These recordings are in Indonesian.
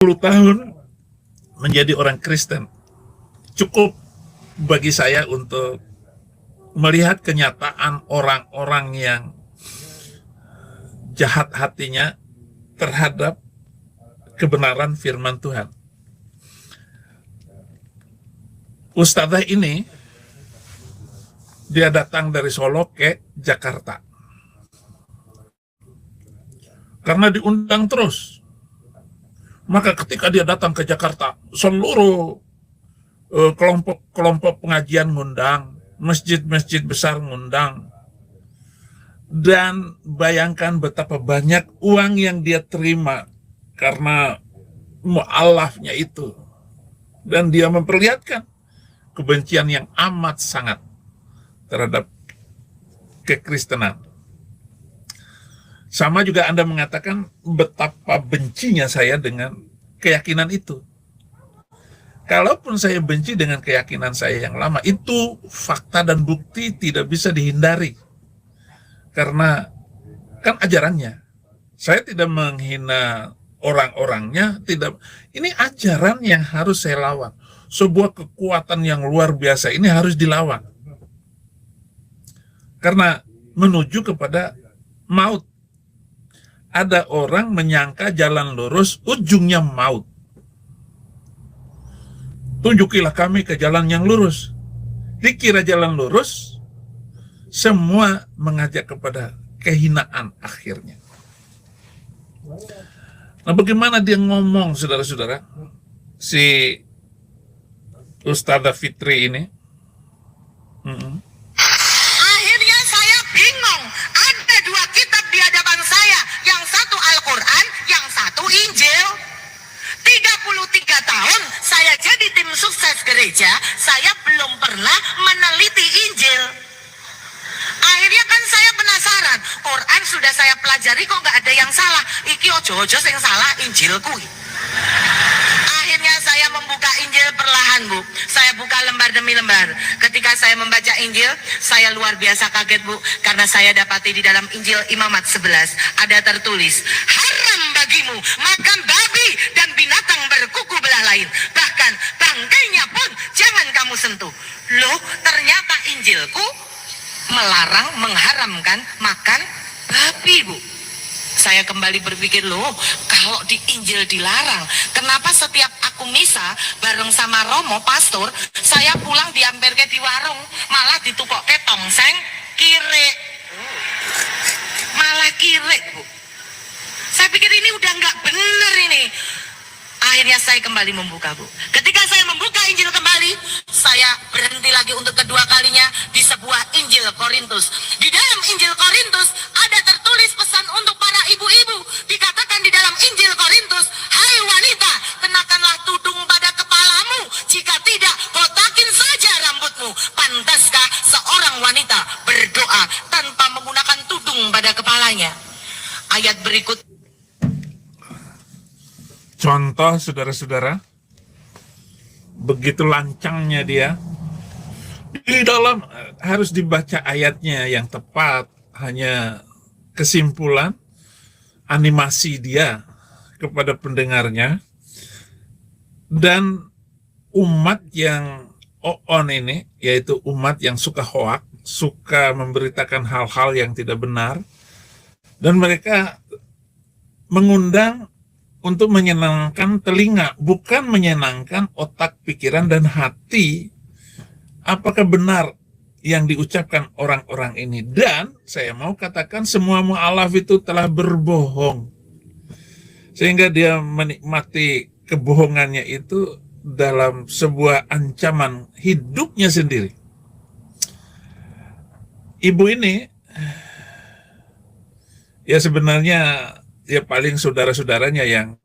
10 tahun menjadi orang Kristen cukup bagi saya untuk melihat kenyataan orang-orang yang jahat hatinya terhadap kebenaran firman Tuhan. Ustadzah ini dia datang dari Solo ke Jakarta karena diundang terus. Maka ketika dia datang ke Jakarta, seluruh kelompok pengajian ngundang, masjid-masjid besar ngundang. Dan bayangkan betapa banyak uang yang dia terima karena mu'alafnya itu. Dan dia memperlihatkan kebencian yang amat sangat terhadap kekristenan. Sama juga Anda mengatakan betapa bencinya saya dengan keyakinan itu. Kalaupun saya benci dengan keyakinan saya yang lama, itu fakta dan bukti tidak bisa dihindari. Karena kan ajarannya. Saya tidak menghina orang-orangnya, tidak. Ini ajaran yang harus saya lawan. Sebuah kekuatan yang luar biasa ini harus dilawan. Karena menuju kepada maut. Ada orang menyangka jalan lurus ujungnya maut. Tunjukilah kami ke jalan yang lurus. Dikira jalan lurus, semua mengajak kepada kehinaan akhirnya. Nah, bagaimana dia ngomong, saudara-saudara, si Ustadzah Fitri ini? Akhirnya saya bingung. Ada dua kitab di hadapan saya. Yang satu Al-Quran, yang satu Injil. 33 tahun saya jadi tim sukses gereja, saya belum pernah meneliti Injil. Akhirnya kan saya penasaran, Quran sudah saya pelajari kok nggak ada yang salah. Iki ojo-ojo yang salah Injilku. Akhirnya saya membuka Injil perlahan, Bu. Saya buka lembar demi lembar. Ketika saya membaca Injil, saya luar biasa kaget, Bu. Karena saya dapati di dalam Injil Imamat 11 ada tertulis, haram bagimu makan babi dan binatang berkuku belah lain. Bahkan bangkainya pun jangan kamu sentuh. Loh, ternyata Injilku melarang, mengharamkan makan babi, Bu. Saya kembali berpikir, loh, kalau di Injil dilarang, kenapa setiap aku misa bareng sama Romo, pastor, saya pulang diamperke di warung, malah ditukokke tongseng, kire. Malah kire, Bu. Saya pikir ini udah nggak bener ini. Akhirnya saya kembali membuka, Bu. Ketika saya membuka Injil kembali, saya berhenti lagi untuk kedua kalinya di sebuah Injil Korintus. Di dalam Injil Korintus ada tertulis pesan untuk para ibu-ibu. Dikatakan di dalam Injil Korintus, hai wanita, kenakanlah tudung pada kepalamu. Jika tidak, kotakin saja rambutmu. Pantaskah seorang wanita berdoa tanpa menggunakan tudung pada kepalanya? Ayat berikut. Contoh, saudara-saudara, begitu lancangnya dia. Di dalam harus dibaca ayatnya yang tepat, hanya kesimpulan animasi dia kepada pendengarnya. Dan umat yang on ini, yaitu umat yang suka hoak, suka memberitakan hal-hal yang tidak benar, dan mereka mengundang untuk menyenangkan telinga, bukan menyenangkan otak, pikiran, dan hati. Apakah benar yang diucapkan orang-orang ini? Dan saya mau katakan semua mu'alaf itu telah berbohong. Sehingga dia menikmati kebohongannya itu dalam sebuah ancaman hidupnya sendiri. Ibu ini, ya sebenarnya ya paling saudara-saudaranya yang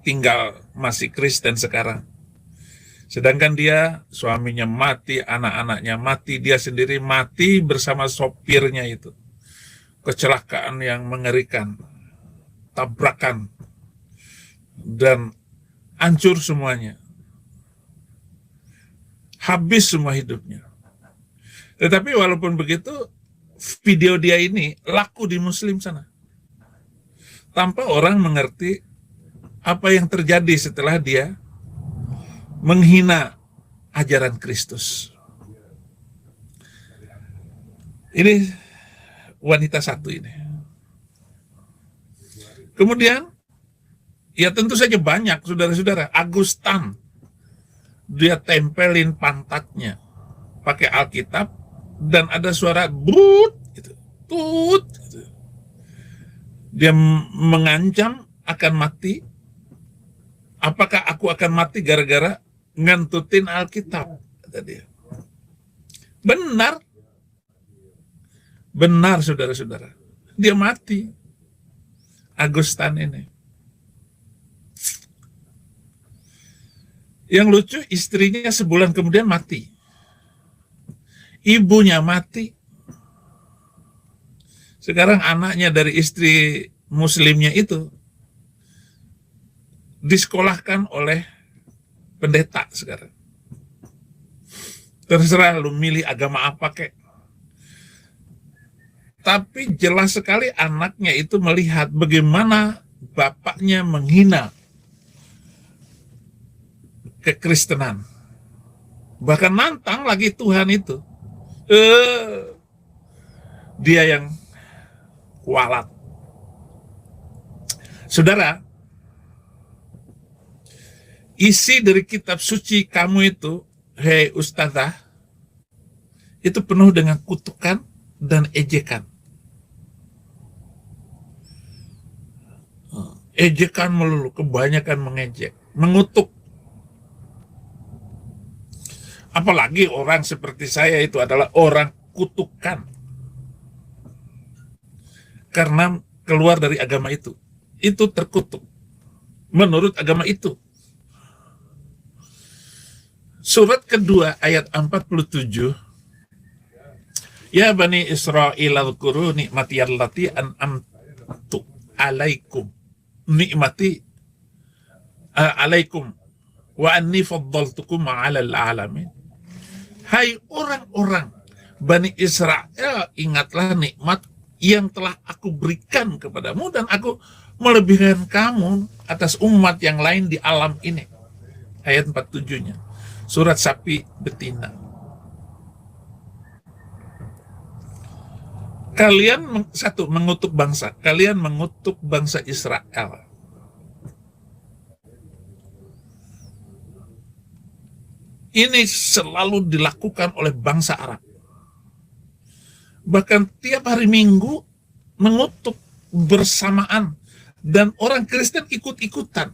tinggal masih Kristen sekarang. Sedangkan dia, suaminya mati, anak-anaknya mati, dia sendiri mati bersama sopirnya itu. Kecelakaan yang mengerikan, tabrakan, dan hancur semuanya. Habis semua hidupnya. Tetapi walaupun begitu, video dia ini laku di Muslim sana. Tanpa orang mengerti apa yang terjadi setelah dia menghina ajaran Kristus. Ini wanita satu ini. Kemudian, ya tentu saja banyak, saudara-saudara. Agustan, dia tempelin pantatnya pakai Alkitab, dan ada suara brut, gitu, tut, gitu. Dia mengancam akan mati. Apakah aku akan mati gara-gara ngantutin Alkitab, kata dia. Benar. Benar, saudara-saudara. Dia mati. Agustan ini. Yang lucu, istrinya sebulan kemudian mati. Ibunya mati. Sekarang anaknya dari istri muslimnya itu disekolahkan oleh pendeta sekarang. Terserah lu milih agama apa kek. Tapi jelas sekali anaknya itu melihat bagaimana bapaknya menghina kekristenan. Bahkan nantang lagi Tuhan itu. Dia yang kualat. Saudara, isi dari kitab suci kamu itu, hei ustazah, itu penuh dengan kutukan dan ejekan. Ejekan melulu, kebanyakan mengejek, mengutuk. Apalagi orang seperti saya itu adalah orang kutukan. Karena keluar dari agama itu. Itu terkutuk. Menurut agama itu. Surat kedua ayat 47. Ya Bani Israel al-Quru nikmati allati an'amtu alaikum. Nikmati alaikum. Wa anni faddaltukum ma'alal alamin. Hai orang-orang Bani Israel, ingatlah nikmat yang telah aku berikan kepadamu, dan aku melebihkan kamu atas umat yang lain di alam ini. Ayat 47-nya. Surat sapi betina. Kalian satu mengutuk bangsa, kalian mengutuk bangsa Israel. Ini selalu dilakukan oleh bangsa Arab. Bahkan tiap hari Minggu mengutuk bersamaan, dan orang Kristen ikut-ikutan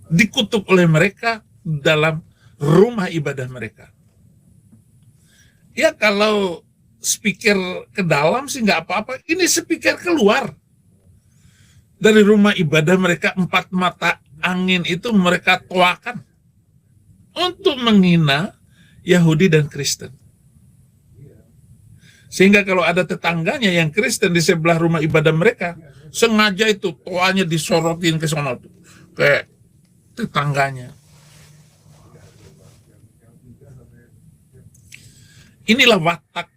dikutuk oleh mereka dalam rumah ibadah mereka. Ya kalau speaker ke dalam sih nggak apa-apa, ini speaker keluar dari rumah ibadah mereka, 4 mata angin itu mereka tuakan untuk menghina Yahudi dan Kristen. Sehingga kalau ada tetangganya yang Kristen di sebelah rumah ibadah mereka, sengaja itu toanya disorotin ke sana tuh, kayak tetangganya. Inilah watak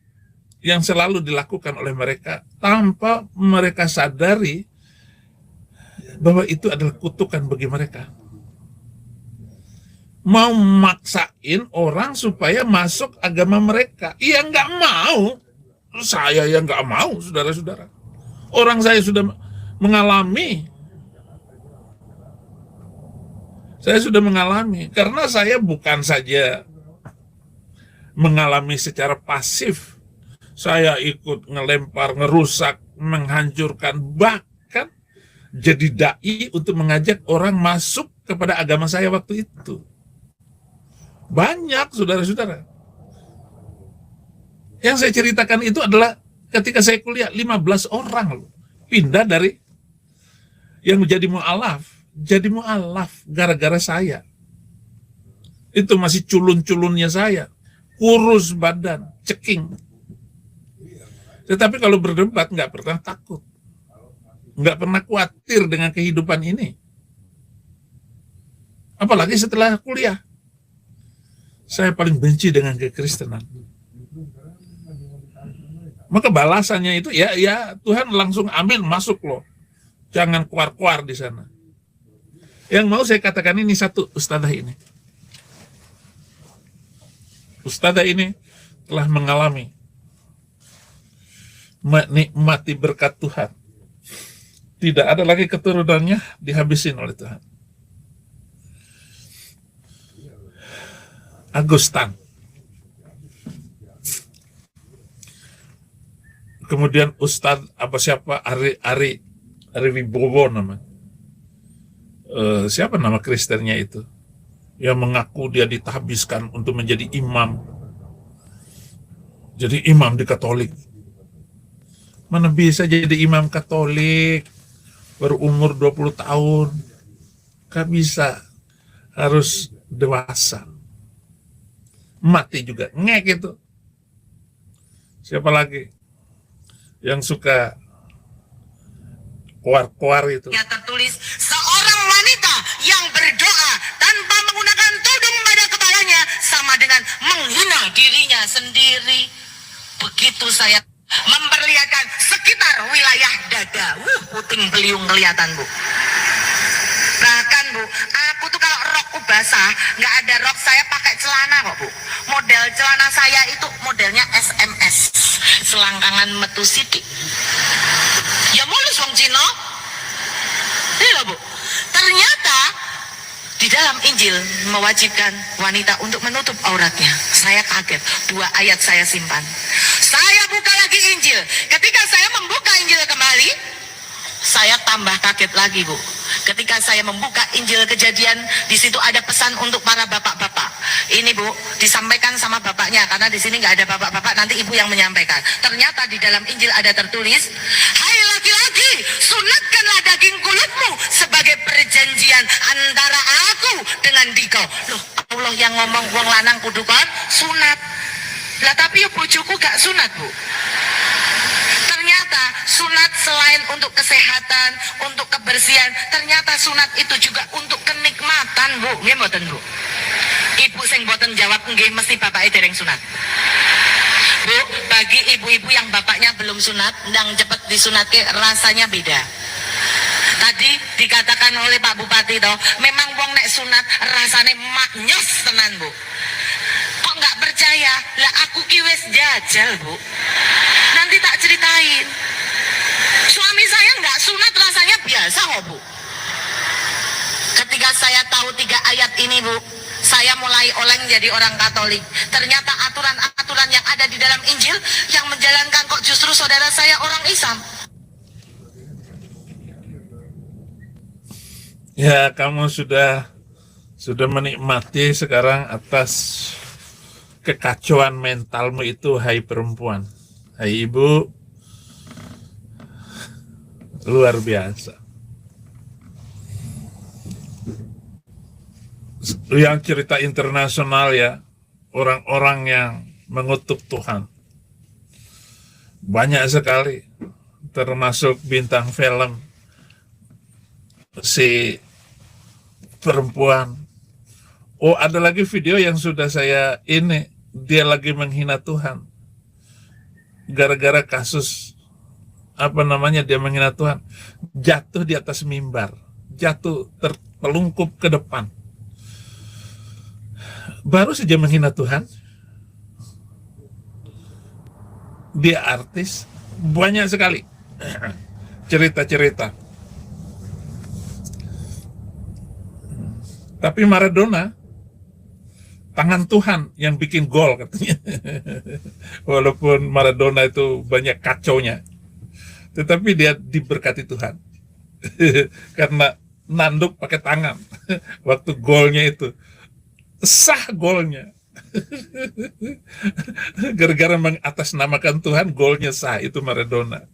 yang selalu dilakukan oleh mereka tanpa mereka sadari bahwa itu adalah kutukan bagi mereka. Mau maksain orang supaya masuk agama mereka. Iya nggak mau. Saya yang nggak mau, saudara-saudara. Orang saya sudah mengalami. Saya sudah mengalami. Karena saya bukan saja mengalami secara pasif. Saya ikut ngelempar, ngerusak, menghancurkan, bahkan jadi dai untuk mengajak orang masuk kepada agama saya waktu itu. Banyak, saudara-saudara. Yang saya ceritakan itu adalah ketika saya kuliah, 15 orang loh, pindah dari yang menjadi mu'alaf. Jadi mu'alaf gara-gara saya. Itu masih culun-culunnya saya. Kurus badan, ceking. Tetapi kalau berdebat nggak pernah takut. Nggak pernah khawatir dengan kehidupan ini. Apalagi setelah kuliah. Saya paling benci dengan kekristenan. Maka balasannya itu ya Tuhan langsung ambil masuk loh. Jangan keluar-keluar di sana. Yang mau saya katakan ini satu, ustadzah ini. Ustadzah ini telah mengalami menikmati berkat Tuhan. Tidak ada lagi keturunannya dihabisin oleh Tuhan. Agustan. Kemudian Ustadz Ari Wibowo namanya. Siapa nama Kristennya itu? Yang mengaku dia ditahbiskan untuk menjadi imam. Jadi imam di Katolik. Mana bisa jadi imam Katolik? Baru umur 20 tahun. Gak bisa. Harus dewasa. Mati juga. Ngek itu. Siapa lagi yang suka kuar-kuar itu? Ya tertulis, seorang wanita yang berdoa tanpa menggunakan tudung pada kepalanya sama dengan menghina dirinya sendiri. Begitu saya memperlihatkan sekitar wilayah dada, puting beliung kelihatan, Bu. Bahkan, Bu, aku tuh kalau rokku basah, nggak ada rok, saya pakai celana kok, Bu. Model celana saya itu modelnya SMS, selangkangan metu sidik. Ya mulus wong Cina. Iya, Bu. Ternyata di dalam Injil mewajibkan wanita untuk menutup auratnya. Saya kaget. 2 ayat saya simpan. Saya buka lagi Injil. Ketika saya membuka Injil kembali, saya tambah kaget lagi, Bu. Ketika saya membuka Injil Kejadian, di situ ada pesan untuk para bapak-bapak. Ini, Bu, disampaikan sama bapaknya, karena di sini nggak ada bapak-bapak, nanti ibu yang menyampaikan. Ternyata di dalam Injil ada tertulis, hai laki-laki, sunatkanlah daging kulitmu sebagai perjanjian antara aku dengan dikau. Loh, Allah yang ngomong wong lanang kudu kon sunat. Lah tapi ya bojoku gak sunat, Bu. Ternyata sunat selain untuk kesehatan, untuk kebersihan, ternyata sunat itu juga untuk kenikmatan, Bu. Nggih mboten, Bu? Ibu sing mboten jawab nggih mesti bapake dereng sunat. Bu, bagi ibu-ibu yang bapaknya belum sunat, ndang cepet disunatke rasanya beda. Tadi dikatakan oleh Pak Bupati toh, memang wong nek sunat rasane maknyos tenan, Bu. Kok nggak percaya? Lah aku ki wis jajal, Bu. Nanti tak ceritain. Suami saya nggak sunat rasanya biasa kok, Bu. Ketika saya tahu 3 ayat ini, Bu, saya mulai oleng jadi orang Katolik. Ternyata aturan-aturan yang ada di dalam Injil yang menjalankan kok justru saudara saya orang Islam. Ya, kamu sudah menikmati sekarang atas kekacauan mentalmu itu, hai perempuan. Hai ibu, luar biasa. Yang cerita internasional ya, orang-orang yang mengutuk Tuhan. Banyak sekali, termasuk bintang film, si perempuan. Oh, ada lagi video yang sudah saya ini, dia lagi menghina Tuhan. Gara-gara kasus, dia menghina Tuhan. Jatuh di atas mimbar. Jatuh terpelungkup ke depan. Baru saja menghina Tuhan. Dia artis. Banyak sekali cerita-cerita. Tapi Maradona, tangan Tuhan yang bikin gol katanya. Walaupun Maradona itu banyak kacaunya, tetapi dia diberkati Tuhan. Karena nanduk pakai tangan. Waktu golnya itu, sah golnya. Gara-gara mengatasnamakan Tuhan, golnya sah, itu Maradona.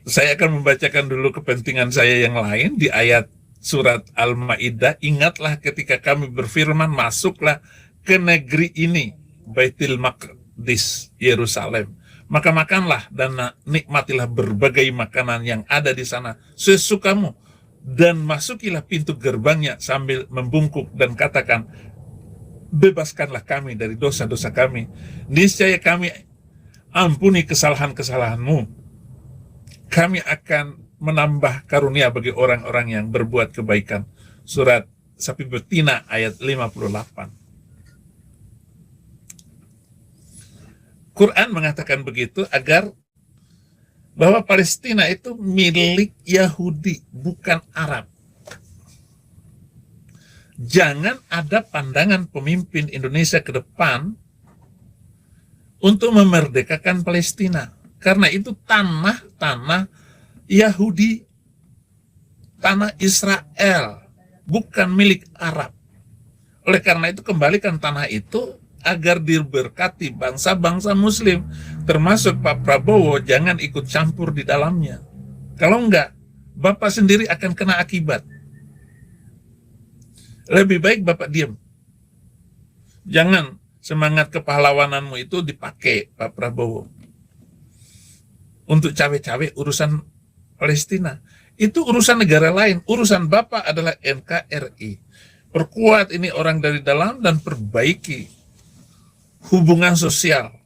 Saya akan membacakan dulu kepentingan saya yang lain di ayat surat Al-Maidah. Ingatlah ketika kami berfirman, masuklah ke negeri ini, Baitul Maqdis, Yerusalem. Maka makanlah dan nikmatilah berbagai makanan yang ada di sana sesukamu. Dan masukilah pintu gerbangnya sambil membungkuk dan katakan, bebaskanlah kami dari dosa-dosa kami. Niscaya kami ampuni kesalahan-kesalahanmu. Kami akan menambah karunia bagi orang-orang yang berbuat kebaikan. Surat Sapi Betina ayat 58. Quran mengatakan begitu agar bahwa Palestina itu milik Yahudi, bukan Arab. Jangan ada pandangan pemimpin Indonesia ke depan untuk memerdekakan Palestina. Karena itu tanah Yahudi, tanah Israel, bukan milik Arab. Oleh karena itu kembalikan tanah itu agar diberkati bangsa-bangsa Muslim, termasuk Pak Prabowo, jangan ikut campur di dalamnya. Kalau enggak, Bapak sendiri akan kena akibat. Lebih baik Bapak diam. Jangan semangat kepahlawananmu itu dipakai, Pak Prabowo, untuk cawe-cawe urusan Palestina. Itu urusan negara lain. Urusan Bapak adalah NKRI. Perkuat ini orang dari dalam dan perbaiki hubungan sosial,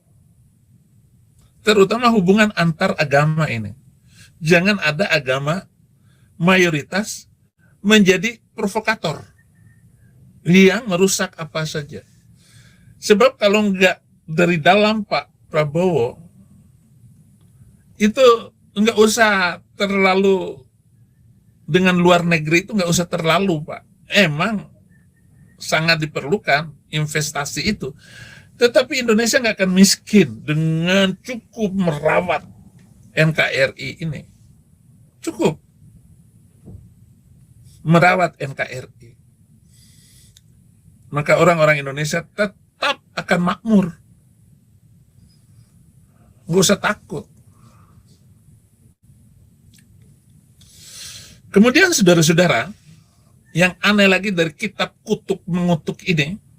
terutama hubungan antar agama ini. Jangan ada agama mayoritas menjadi provokator yang merusak apa saja. Sebab kalau enggak dari dalam Pak Prabowo, itu enggak usah terlalu, dengan luar negeri itu enggak usah terlalu, Pak. Emang sangat diperlukan investasi itu. Tetapi Indonesia nggak akan miskin dengan cukup merawat NKRI ini. Cukup merawat NKRI. Maka orang-orang Indonesia tetap akan makmur. Nggak usah takut. Kemudian saudara-saudara, yang aneh lagi dari kitab kutuk mengutuk ini,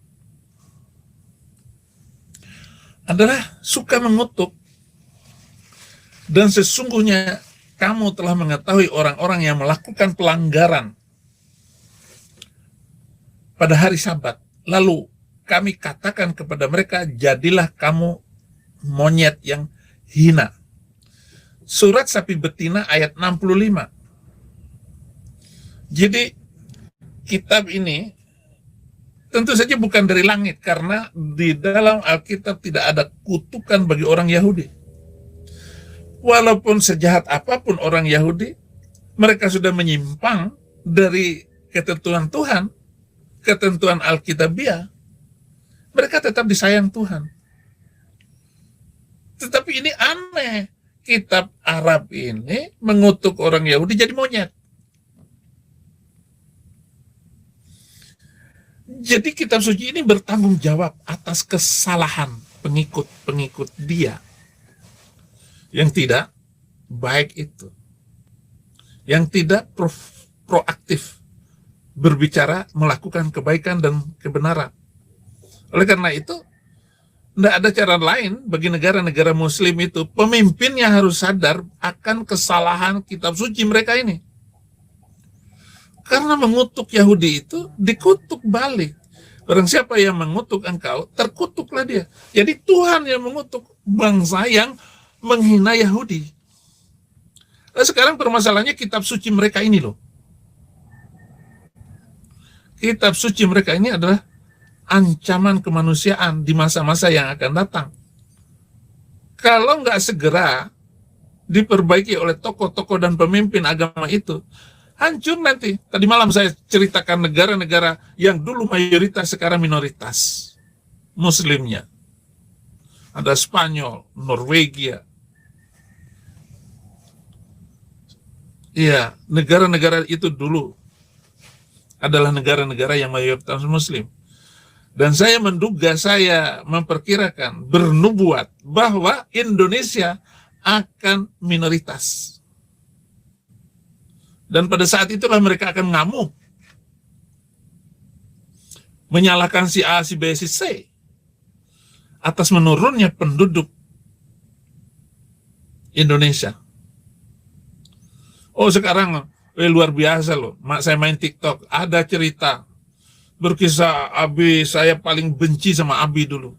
adalah suka mengutuk. Dan sesungguhnya kamu telah mengetahui orang-orang yang melakukan pelanggaran pada hari Sabat. Lalu kami katakan kepada mereka, jadilah kamu monyet yang hina. Surat Sapi Betina ayat 65. Jadi kitab ini tentu saja bukan dari langit, karena di dalam Alkitab tidak ada kutukan bagi orang Yahudi. Walaupun sejahat apapun orang Yahudi, mereka sudah menyimpang dari ketentuan Tuhan, ketentuan Alkitabiah, mereka tetap disayang Tuhan. Tetapi ini aneh, kitab Arab ini mengutuk orang Yahudi jadi monyet. Jadi kitab suci ini bertanggung jawab atas kesalahan pengikut-pengikut dia yang tidak baik itu, yang tidak proaktif berbicara melakukan kebaikan dan kebenaran. Oleh karena itu, tidak ada cara lain bagi negara-negara Muslim itu, pemimpinnya harus sadar akan kesalahan kitab suci mereka ini. Karena mengutuk Yahudi itu dikutuk balik. Barang siapa yang mengutuk engkau, terkutuklah dia. Jadi Tuhan yang mengutuk bangsa yang menghina Yahudi. Nah, sekarang permasalahannya kitab suci mereka ini loh. Kitab suci mereka ini adalah ancaman kemanusiaan di masa-masa yang akan datang. Kalau nggak segera diperbaiki oleh tokoh-tokoh dan pemimpin agama itu, hancur nanti. Tadi malam saya ceritakan negara-negara yang dulu mayoritas sekarang minoritas Muslimnya. Ada Spanyol, Norwegia. Iya, negara-negara itu dulu adalah negara-negara yang mayoritas Muslim. Dan saya menduga, saya memperkirakan, bernubuat bahwa Indonesia akan minoritas. Dan pada saat itulah mereka akan ngamuk, menyalahkan si A, si B, si C atas menurunnya penduduk Indonesia. Oh sekarang luar biasa loh, saya main TikTok, ada cerita berkisah Abi, saya paling benci sama Abi dulu.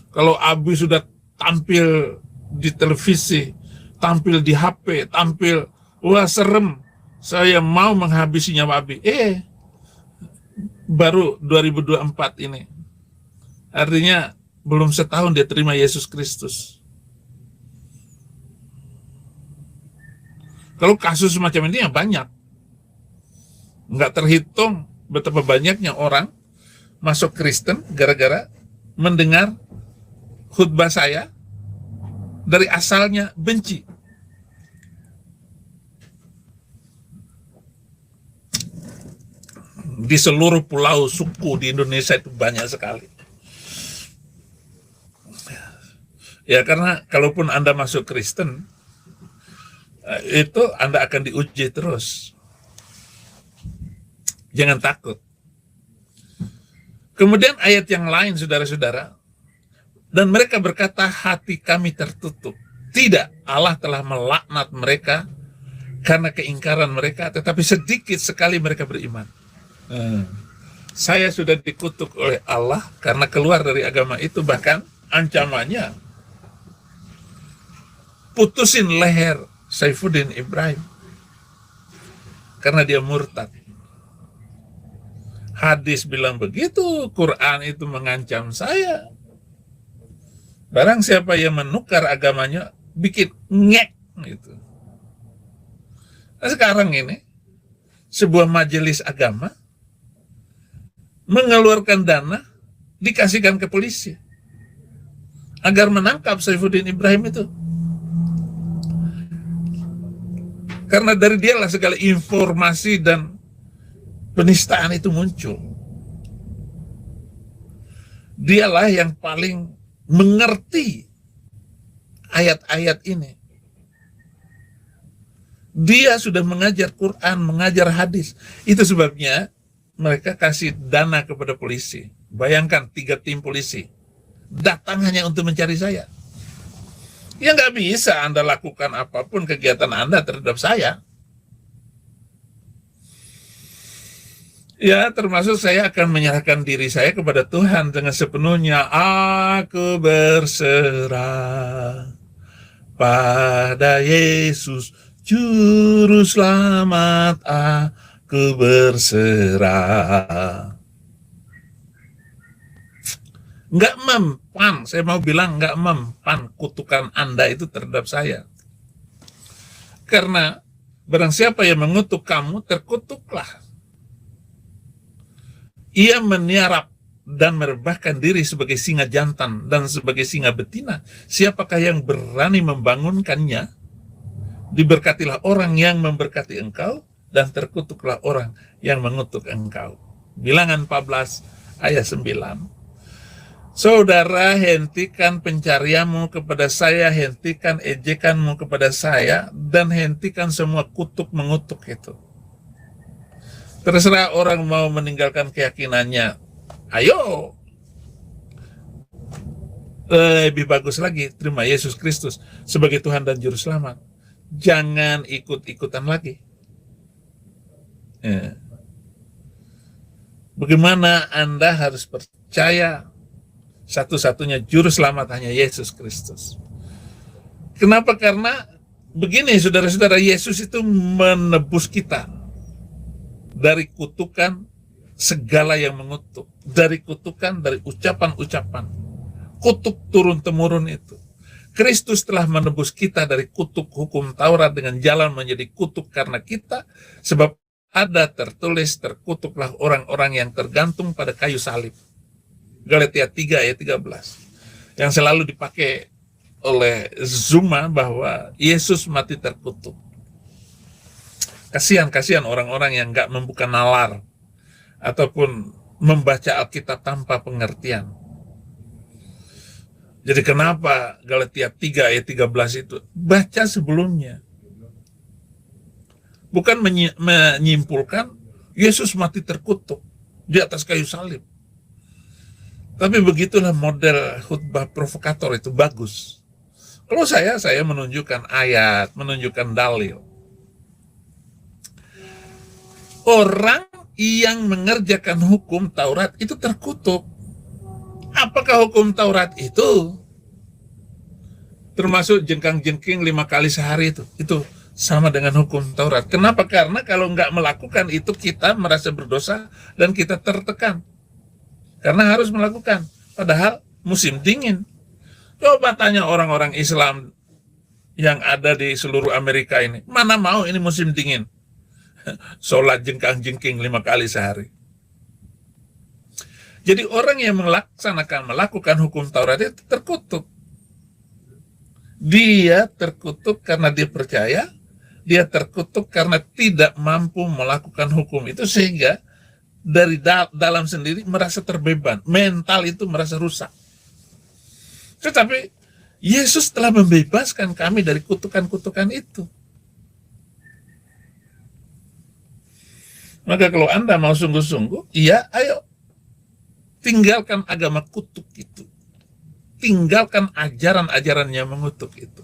Kalau Abi sudah tampil di televisi, tampil di HP, tampil, wah serem, saya mau menghabisi nyawa Abi. Baru 2024 ini. Artinya belum setahun dia terima Yesus Kristus. Kalau kasus semacam ini ya banyak. Nggak terhitung betapa banyaknya orang masuk Kristen gara-gara mendengar khutbah saya dari asalnya benci. Di seluruh pulau suku di Indonesia itu banyak sekali. Ya karena kalaupun Anda masuk Kristen, itu Anda akan diuji terus. Jangan takut. Kemudian ayat yang lain, saudara-saudara, dan mereka berkata, hati kami tertutup. Tidak, Allah telah melaknat mereka karena keingkaran mereka, tetapi sedikit sekali mereka beriman. Saya sudah dikutuk oleh Allah karena keluar dari agama itu, bahkan ancamannya putusin leher Saifuddin Ibrahim karena dia murtad. Hadis bilang begitu, Quran itu mengancam saya. Barang siapa yang menukar agamanya, bikin ngek gitu. Nah, sekarang ini sebuah majelis agama mengeluarkan dana dikasihkan ke polisi agar menangkap Saifuddin Ibrahim itu. Karena dari dialah segala informasi dan penistaan itu muncul. Dialah yang paling mengerti ayat-ayat ini. Dia sudah mengajar Quran, mengajar hadis. Itu sebabnya mereka kasih dana kepada polisi. Bayangkan 3 tim polisi datang hanya untuk mencari saya. Ya nggak bisa Anda lakukan apapun kegiatan Anda terhadap saya. Ya, termasuk saya akan menyerahkan diri saya kepada Tuhan dengan sepenuhnya. Aku berserah pada Yesus, Juru Selamat. Aku berserah. Nggak mempan, saya mau bilang nggak mempan kutukan Anda itu terhadap saya. Karena barang siapa yang mengutuk kamu, terkutuklah. Ia meniarap dan merebahkan diri sebagai singa jantan dan sebagai singa betina. Siapakah yang berani membangunkannya? Diberkatilah orang yang memberkati engkau, dan terkutuklah orang yang mengutuk engkau. Bilangan 14 ayat 9. Saudara, hentikan pencarianmu kepada saya, hentikan ejekanmu kepada saya, dan hentikan semua kutuk mengutuk itu. Terserah orang mau meninggalkan keyakinannya, ayo. Lebih bagus lagi, terima Yesus Kristus sebagai Tuhan dan Juru Selamat. Jangan ikut-ikutan lagi. Bagaimana Anda harus percaya satu-satunya Juru Selamat hanya Yesus Kristus. Kenapa? Karena begini, saudara-saudara, Yesus itu menebus kita dari kutukan segala yang mengutuk, dari kutukan, dari ucapan-ucapan kutuk turun-temurun itu. Kristus telah menebus kita dari kutuk hukum Taurat dengan jalan menjadi kutuk karena kita, sebab ada tertulis, terkutuklah orang-orang yang tergantung pada kayu salib. Galatia 3 ayat 13 yang selalu dipakai oleh Zuma bahwa Yesus mati terkutuk. Kasihan orang-orang yang nggak membuka nalar ataupun membaca Alkitab tanpa pengertian. Jadi kenapa Galatia 3 ayat 13 itu? Baca sebelumnya. Bukan menyimpulkan Yesus mati terkutuk di atas kayu salib. Tapi begitulah model khutbah provokator itu bagus. Kalau saya menunjukkan ayat, menunjukkan dalil. Orang yang mengerjakan hukum Taurat itu terkutuk. Apakah hukum Taurat itu? termasuk jengkang-jengking 5 kali sehari itu sama dengan hukum Taurat. Kenapa? Karena kalau nggak melakukan itu kita merasa berdosa dan kita tertekan karena harus melakukan, padahal musim dingin. Coba tanya orang-orang Islam yang ada di seluruh Amerika ini, mana mau ini musim dingin sholat jengkang-jengking 5 kali sehari. Jadi orang yang melakukan hukum Taurat itu terkutuk. Dia terkutuk karena dia percaya, dia terkutuk karena tidak mampu melakukan hukum itu, sehingga dari dalam sendiri merasa terbeban, mental itu merasa rusak. Tetapi Yesus telah membebaskan kami dari kutukan-kutukan itu. Maka kalau Anda mau sungguh-sungguh, ya ayo tinggalkan agama kutuk itu. Tinggalkan ajaran-ajaran yang mengutuk itu.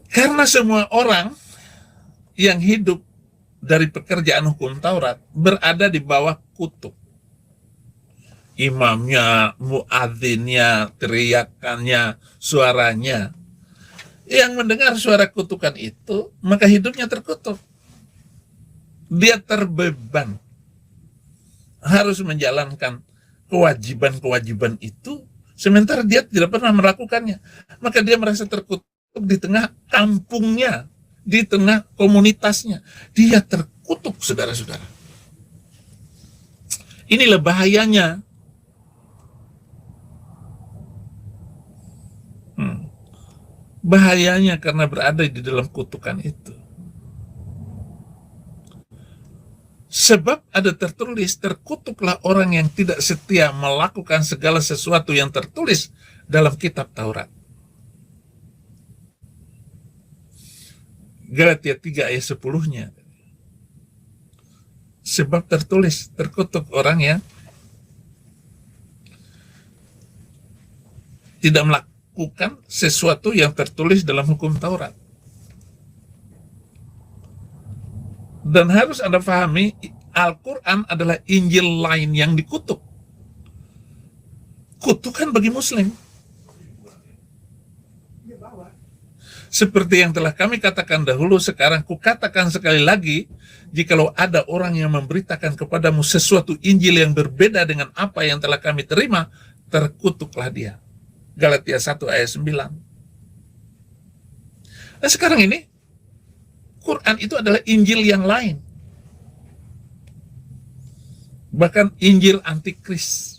Karena semua orang yang hidup dari pekerjaan hukum Taurat berada di bawah kutuk. Imamnya, muadzinnya, teriakannya, suaranya. Yang mendengar suara kutukan itu, maka hidupnya terkutuk. Dia terbeban. Harus menjalankan kewajiban-kewajiban itu, sementara dia tidak pernah melakukannya. Maka dia merasa terkutuk di tengah kampungnya, di tengah komunitasnya. Dia terkutuk, saudara-saudara. Inilah bahayanya. Bahayanya karena berada di dalam kutukan itu. Sebab ada tertulis, terkutuklah orang yang tidak setia melakukan segala sesuatu yang tertulis dalam kitab Taurat. Galatia 3 ayat 10-nya. Sebab tertulis, terkutuk orang yang tidak melakukan sesuatu yang tertulis dalam hukum Taurat. Dan harus Anda pahami, Al-Quran adalah Injil lain yang dikutuk. Kutukan bagi Muslim. Seperti yang telah kami katakan dahulu, sekarang kukatakan sekali lagi, jikalau ada orang yang memberitakan kepadamu sesuatu Injil yang berbeda dengan apa yang telah kami terima, terkutuklah dia. Galatia 1 ayat 9. Nah sekarang ini, Quran itu adalah Injil yang lain. Bahkan Injil antikris.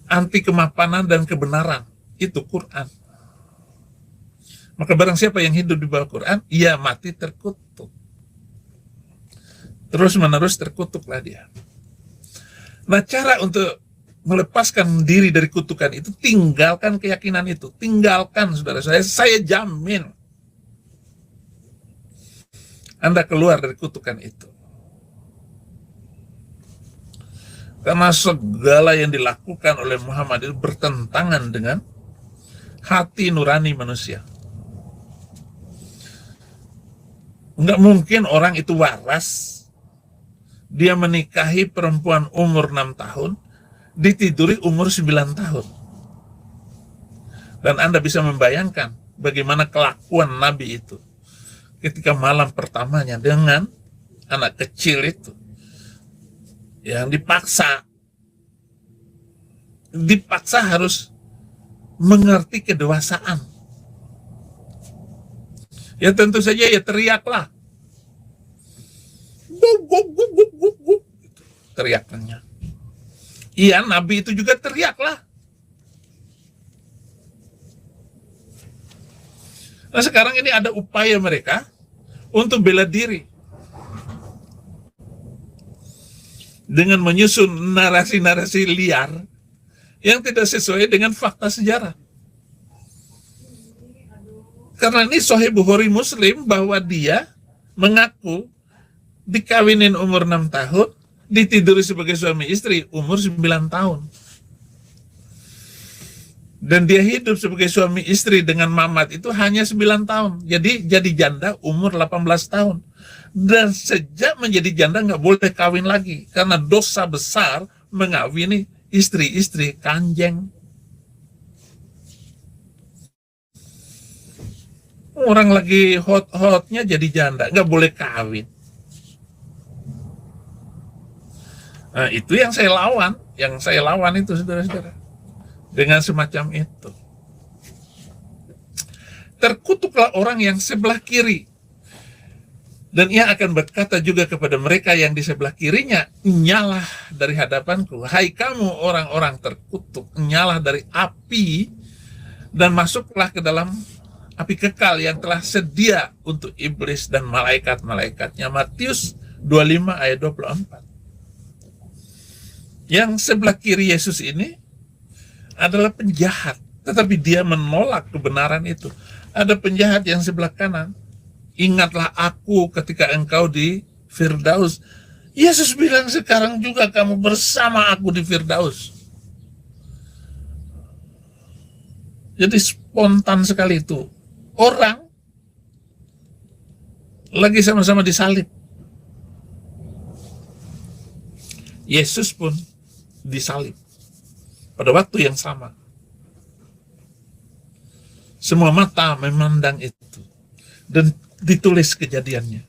Anti kemapanan dan kebenaran. Itu Quran. Maka barang siapa yang hidup di bawah Quran, ia mati terkutuk. Terus menerus terkutuklah dia. Nah cara untuk melepaskan diri dari kutukan itu, tinggalkan keyakinan itu. Tinggalkan, saudara. Saya jamin Anda keluar dari kutukan itu. Karena segala yang dilakukan oleh Muhammad itu bertentangan dengan hati nurani manusia. Enggak mungkin orang itu waras, dia menikahi perempuan umur 6 tahun, ditiduri umur 9 tahun. Dan Anda bisa membayangkan bagaimana kelakuan Nabi itu ketika malam pertamanya dengan anak kecil itu yang dipaksa harus mengerti kedewasaan. Ya tentu saja ya teriaklah. Teriakannya. Iya, Nabi itu juga teriaklah. Nah sekarang ini ada upaya mereka untuk bela diri. Dengan menyusun narasi-narasi liar yang tidak sesuai dengan fakta sejarah. Karena ini Sahih Bukhari Muslim bahwa dia mengaku dikawinin umur 6 tahun, ditiduri sebagai suami istri umur 9 tahun. Dan dia hidup sebagai suami istri dengan Mamat itu hanya 9 tahun. Jadi janda umur 18 tahun. Dan sejak menjadi janda nggak boleh kawin lagi. Karena dosa besar mengawini istri-istri kanjeng. Orang lagi hot-hotnya jadi janda, nggak boleh kawin. Nah, itu yang saya lawan itu, saudara-saudara. Dengan semacam itu. Terkutuklah orang yang sebelah kiri. Dan ia akan berkata juga kepada mereka yang di sebelah kirinya, nyalah dari hadapanku. Hai kamu orang-orang terkutuk, nyalah dari api, dan masuklah ke dalam api kekal yang telah sedia untuk iblis dan malaikat-malaikatnya. Matius 25 ayat 24. Yang sebelah kiri Yesus ini adalah penjahat, tetapi dia menolak kebenaran itu. Ada penjahat yang sebelah kanan. Ingatlah aku ketika engkau di Firdaus. Yesus bilang sekarang juga kamu bersama aku di Firdaus. Jadi spontan sekali itu. Orang lagi sama-sama disalib. Yesus pun disalib pada waktu yang sama. Semua mata memandang itu dan ditulis kejadiannya.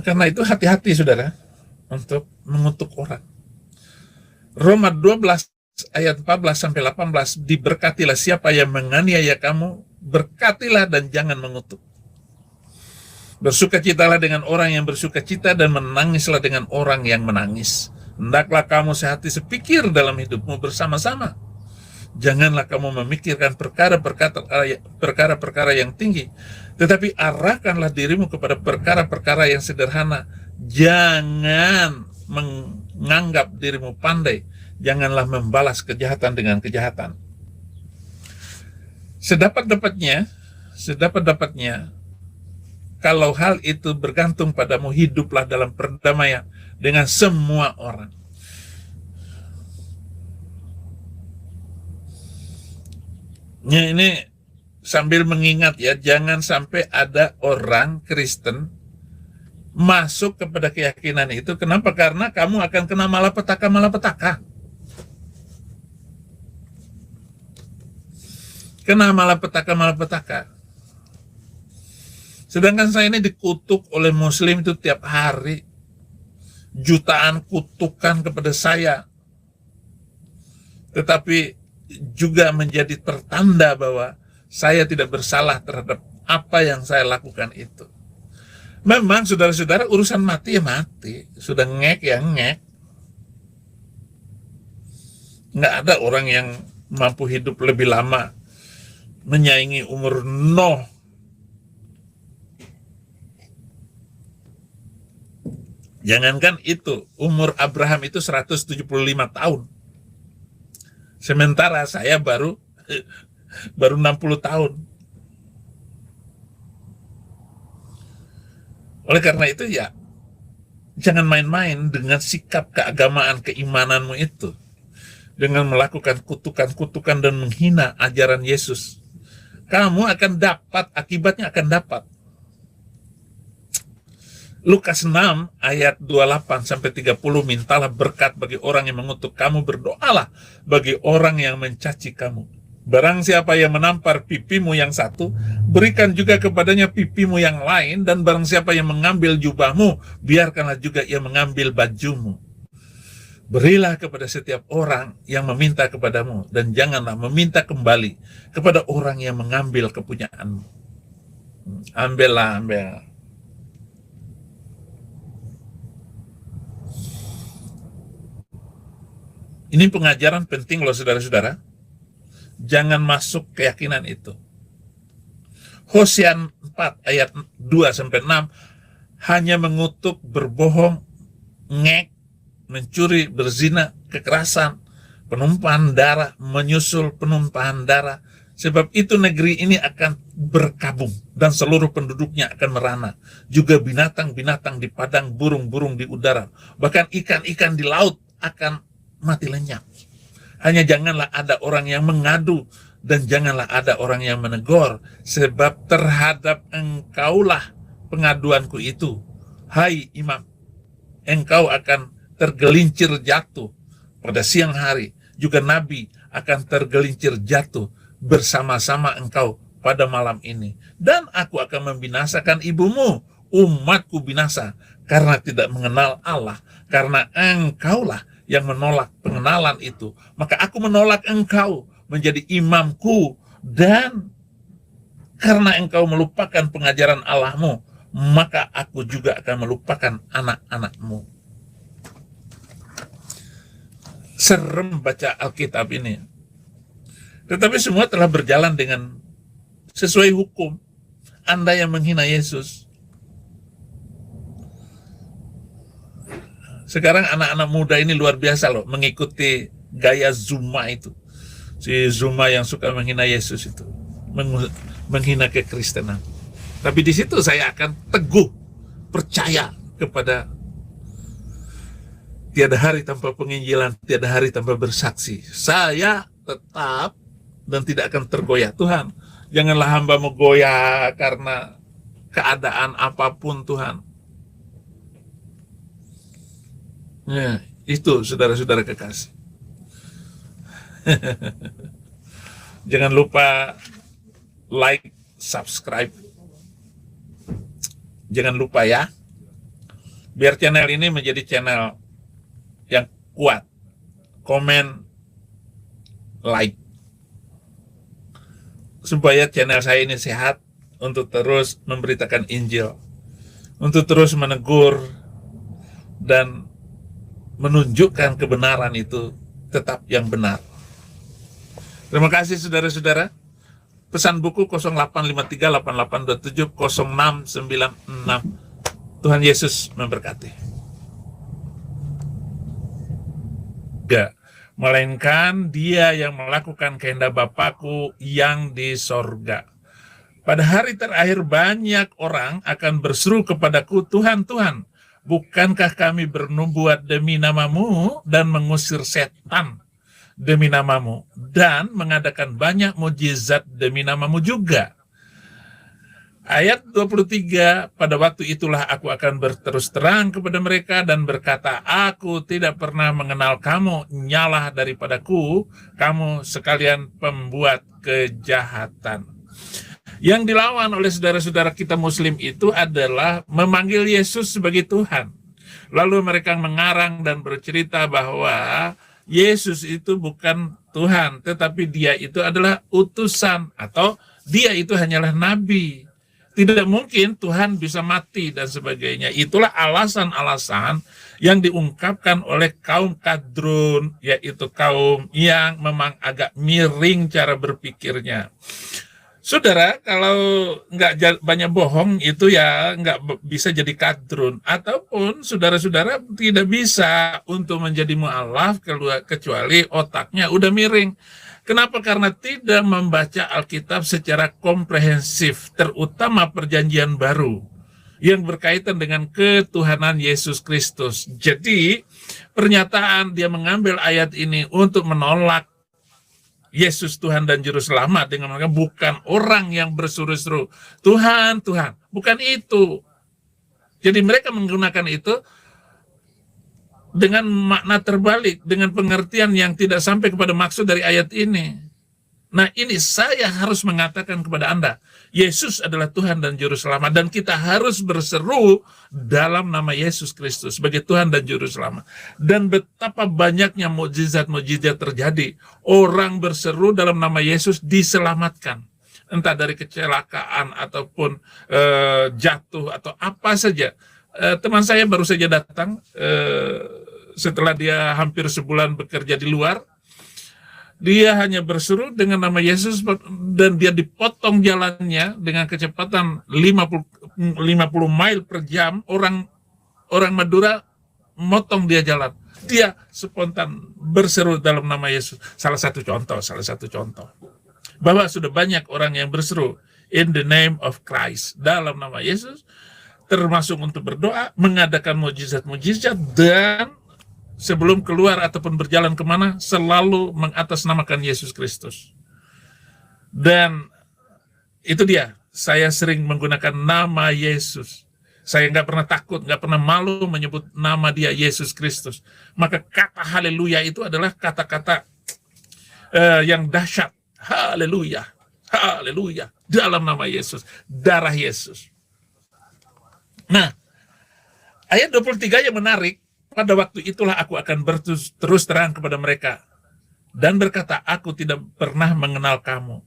Karena itu hati-hati saudara untuk mengutuk orang. Roma 12 ayat 14 sampai 18, diberkatilah siapa yang menganiaya kamu, berkatilah dan jangan mengutuk. Bersukacitalah dengan orang yang bersukacita dan menangislah dengan orang yang menangis. Hendaklah kamu sehati sepikir dalam hidupmu bersama-sama. Janganlah kamu memikirkan perkara-perkara yang tinggi, tetapi arahkanlah dirimu kepada perkara-perkara yang sederhana. Jangan menganggap dirimu pandai, janganlah membalas kejahatan dengan kejahatan. Sedapat-dapatnya, kalau hal itu bergantung padamu, hiduplah dalam perdamaian dengan semua orang. Ini sambil mengingat ya, jangan sampai ada orang Kristen masuk kepada keyakinan itu. Kenapa? Karena kamu akan kena malapetaka. Kena malapetaka. Sedangkan saya ini dikutuk oleh Muslim itu tiap hari. Jutaan kutukan kepada saya. Tetapi juga menjadi pertanda bahwa saya tidak bersalah terhadap apa yang saya lakukan itu. Memang saudara-saudara, urusan mati ya mati. Sudah ngek ya ngek. Nggak ada orang yang mampu hidup lebih lama menyaingi umur Nuh. Jangankan itu, umur Abraham itu 175 tahun. Sementara saya baru 60 tahun. Oleh karena itu ya, jangan main-main dengan sikap keagamaan, keimananmu itu. Dengan melakukan kutukan-kutukan dan menghina ajaran Yesus. Kamu akan dapat, akibatnya akan dapat. Lukas 6 ayat 28 sampai 30, mintalah berkat bagi orang yang mengutuk kamu, berdoalah bagi orang yang mencaci kamu. Barang siapa yang menampar pipimu yang satu, berikan juga kepadanya pipimu yang lain, dan barang siapa yang mengambil jubahmu, biarkanlah juga ia mengambil bajumu. Berilah kepada setiap orang yang meminta kepadamu, dan janganlah meminta kembali kepada orang yang mengambil kepunyaanmu. Ambil. Ini pengajaran penting loh saudara-saudara. Jangan masuk keyakinan itu. Hosea 4 ayat 2-6 hanya mengutuk, berbohong, ngek, mencuri, berzina, kekerasan, penumpahan darah, menyusul penumpahan darah. Sebab itu negeri ini akan berkabung dan seluruh penduduknya akan merana. Juga binatang-binatang di padang, burung-burung di udara, bahkan ikan-ikan di laut akan mati lenyap. Hanya janganlah ada orang yang mengadu dan janganlah ada orang yang menegur, sebab terhadap engkaulah pengaduanku itu, hai imam. Engkau akan tergelincir jatuh pada siang hari, juga nabi akan tergelincir jatuh bersama-sama engkau pada malam ini. Dan aku akan membinasakan ibumu, umatku binasa, karena tidak mengenal Allah, karena engkaulah yang menolak pengenalan itu. Maka aku menolak engkau menjadi imamku, dan karena engkau melupakan pengajaran Allahmu, maka aku juga akan melupakan anak-anakmu. Serem baca Alkitab ini. Tetapi semua telah berjalan dengan sesuai hukum. Anda yang menghina Yesus. Sekarang anak-anak muda ini luar biasa loh, mengikuti gaya Zuma itu. Si Zuma yang suka menghina Yesus itu. Menghina kekristenan. Tapi di situ saya akan teguh percaya kepada tiada hari tanpa penginjilan, tiada hari tanpa bersaksi. Saya tetap dan tidak akan tergoyah. Tuhan, janganlah hamba-Mu goyah karena keadaan apapun, Tuhan. Ya, itu saudara-saudara kekasih. Jangan lupa like, subscribe. Jangan lupa ya, biar channel ini menjadi channel yang kuat. Komen, like, supaya channel saya ini sehat untuk terus memberitakan Injil, untuk terus menegur dan menunjukkan kebenaran itu tetap yang benar. Terima kasih saudara-saudara. Pesan buku 085388270696. Tuhan Yesus memberkati. Ya, melainkan Dia yang melakukan kehendak Bapakku yang di sorga. Pada hari terakhir banyak orang akan berseru kepadaku, Tuhan, Tuhan, bukankah kami bernubuat demi nama-Mu dan mengusir setan demi nama-Mu, dan mengadakan banyak mujizat demi nama-Mu juga? Ayat 23, pada waktu itulah aku akan berterus terang kepada mereka dan berkata, aku tidak pernah mengenal kamu, nyalah daripadaku, kamu sekalian pembuat kejahatan. Yang dilawan oleh saudara-saudara kita Muslim itu adalah memanggil Yesus sebagai Tuhan. Lalu mereka mengarang dan bercerita bahwa Yesus itu bukan Tuhan, tetapi Dia itu adalah utusan, atau Dia itu hanyalah nabi. Tidak mungkin Tuhan bisa mati dan sebagainya. Itulah alasan-alasan yang diungkapkan oleh kaum kadrun, yaitu kaum yang memang agak miring cara berpikirnya. Saudara, kalau nggak banyak bohong itu ya nggak bisa jadi kadrun. Ataupun saudara-saudara tidak bisa untuk menjadi mu'alaf kecuali otaknya udah miring. Kenapa? Karena tidak membaca Alkitab secara komprehensif, terutama perjanjian baru yang berkaitan dengan ketuhanan Yesus Kristus. Jadi pernyataan dia mengambil ayat ini untuk menolak Yesus Tuhan dan Juru Selamat dengan mereka bukan orang yang berseru-seru, Tuhan, Tuhan. Bukan itu. Jadi mereka menggunakan itu dengan makna terbalik, dengan pengertian yang tidak sampai kepada maksud dari ayat ini. Nah, ini saya harus mengatakan kepada Anda, Yesus adalah Tuhan dan Juru Selamat, dan kita harus berseru dalam nama Yesus Kristus sebagai Tuhan dan Juru Selamat. Dan betapa banyaknya mukjizat-mukjizat terjadi. Orang berseru dalam nama Yesus diselamatkan. Entah dari kecelakaan ataupun jatuh atau apa saja. Teman saya baru saja datang setelah dia hampir sebulan bekerja di luar. Dia hanya berseru dengan nama Yesus dan dia dipotong jalannya dengan kecepatan 50 mile per jam. Orang Madura motong dia jalan. Dia spontan berseru dalam nama Yesus. Salah satu contoh. Bahwa sudah banyak orang yang berseru in the name of Christ, dalam nama Yesus, termasuk untuk berdoa, mengadakan mujizat-mujizat, dan sebelum keluar ataupun berjalan kemana, selalu mengatasnamakan Yesus Kristus. Dan itu dia, saya sering menggunakan nama Yesus. Saya nggak pernah takut, nggak pernah malu menyebut nama Dia Yesus Kristus. Maka kata haleluya itu adalah kata-kata yang dahsyat. Haleluya, haleluya, dalam nama Yesus, darah Yesus. Nah, ayat 23 yang menarik, pada waktu itulah aku akan berterus terang kepada mereka dan berkata, aku tidak pernah mengenal kamu.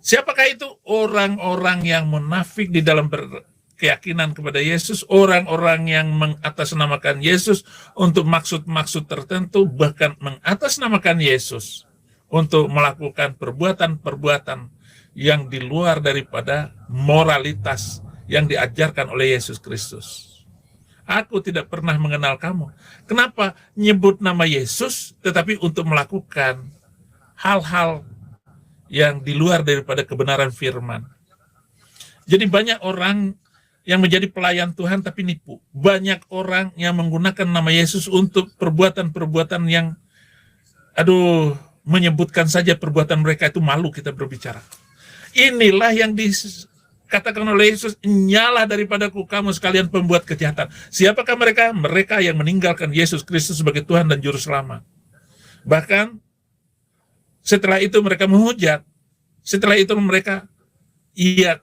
Siapakah itu? Orang-orang yang munafik di dalam berkeyakinan kepada Yesus, orang-orang yang mengatasnamakan Yesus untuk maksud-maksud tertentu, bahkan mengatasnamakan Yesus untuk melakukan perbuatan-perbuatan yang di luar daripada moralitas yang diajarkan oleh Yesus Kristus. Aku tidak pernah mengenal kamu. Kenapa nyebut nama Yesus tetapi untuk melakukan hal-hal yang di luar daripada kebenaran firman? Jadi banyak orang yang menjadi pelayan Tuhan tapi nipu. Banyak orang yang menggunakan nama Yesus untuk perbuatan-perbuatan yang menyebutkan saja perbuatan mereka itu malu kita berbicara. Inilah yang dikatakan oleh Yesus, nyalah daripadaku kamu sekalian pembuat kejahatan. Siapakah mereka? Mereka yang meninggalkan Yesus Kristus sebagai Tuhan dan Juru Selamat. Bahkan setelah itu mereka menghujat. Setelah itu mereka,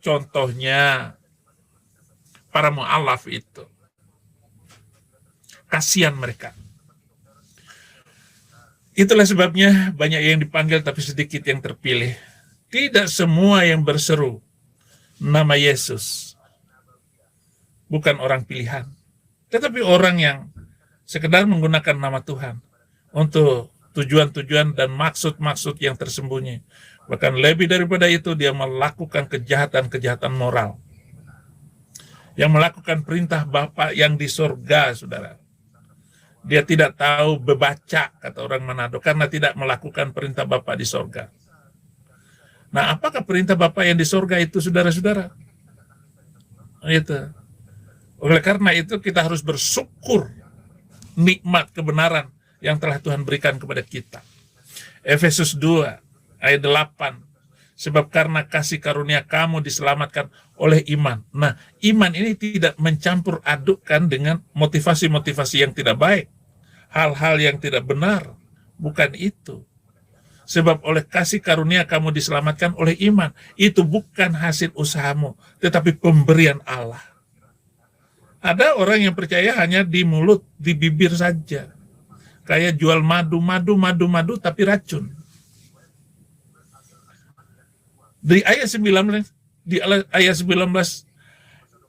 contohnya para mu'alaf itu. Kasihan mereka. Itulah sebabnya banyak yang dipanggil tapi sedikit yang terpilih. Tidak semua yang berseru nama Yesus bukan orang pilihan, tetapi orang yang sekedar menggunakan nama Tuhan untuk tujuan-tujuan dan maksud-maksud yang tersembunyi. Bahkan lebih daripada itu, dia melakukan kejahatan-kejahatan moral. Yang melakukan perintah Bapa yang di surga, saudara. Dia tidak tahu bebaca, kata orang Manado, karena tidak melakukan perintah Bapa di surga. Nah, apakah perintah Bapa yang di surga itu, saudara-saudara? Itu. Oleh karena itu, kita harus bersyukur nikmat kebenaran yang telah Tuhan berikan kepada kita. Efesus 2 ayat 8. Sebab karena kasih karunia kamu diselamatkan oleh iman. Nah, iman ini tidak mencampur adukkan dengan motivasi-motivasi yang tidak baik. Hal-hal yang tidak benar. Bukan itu. Sebab oleh kasih karunia kamu diselamatkan oleh iman. Itu bukan hasil usahamu, tetapi pemberian Allah. Ada orang yang percaya hanya di mulut, di bibir saja. Kayak jual madu, tapi racun. Di ayat 19,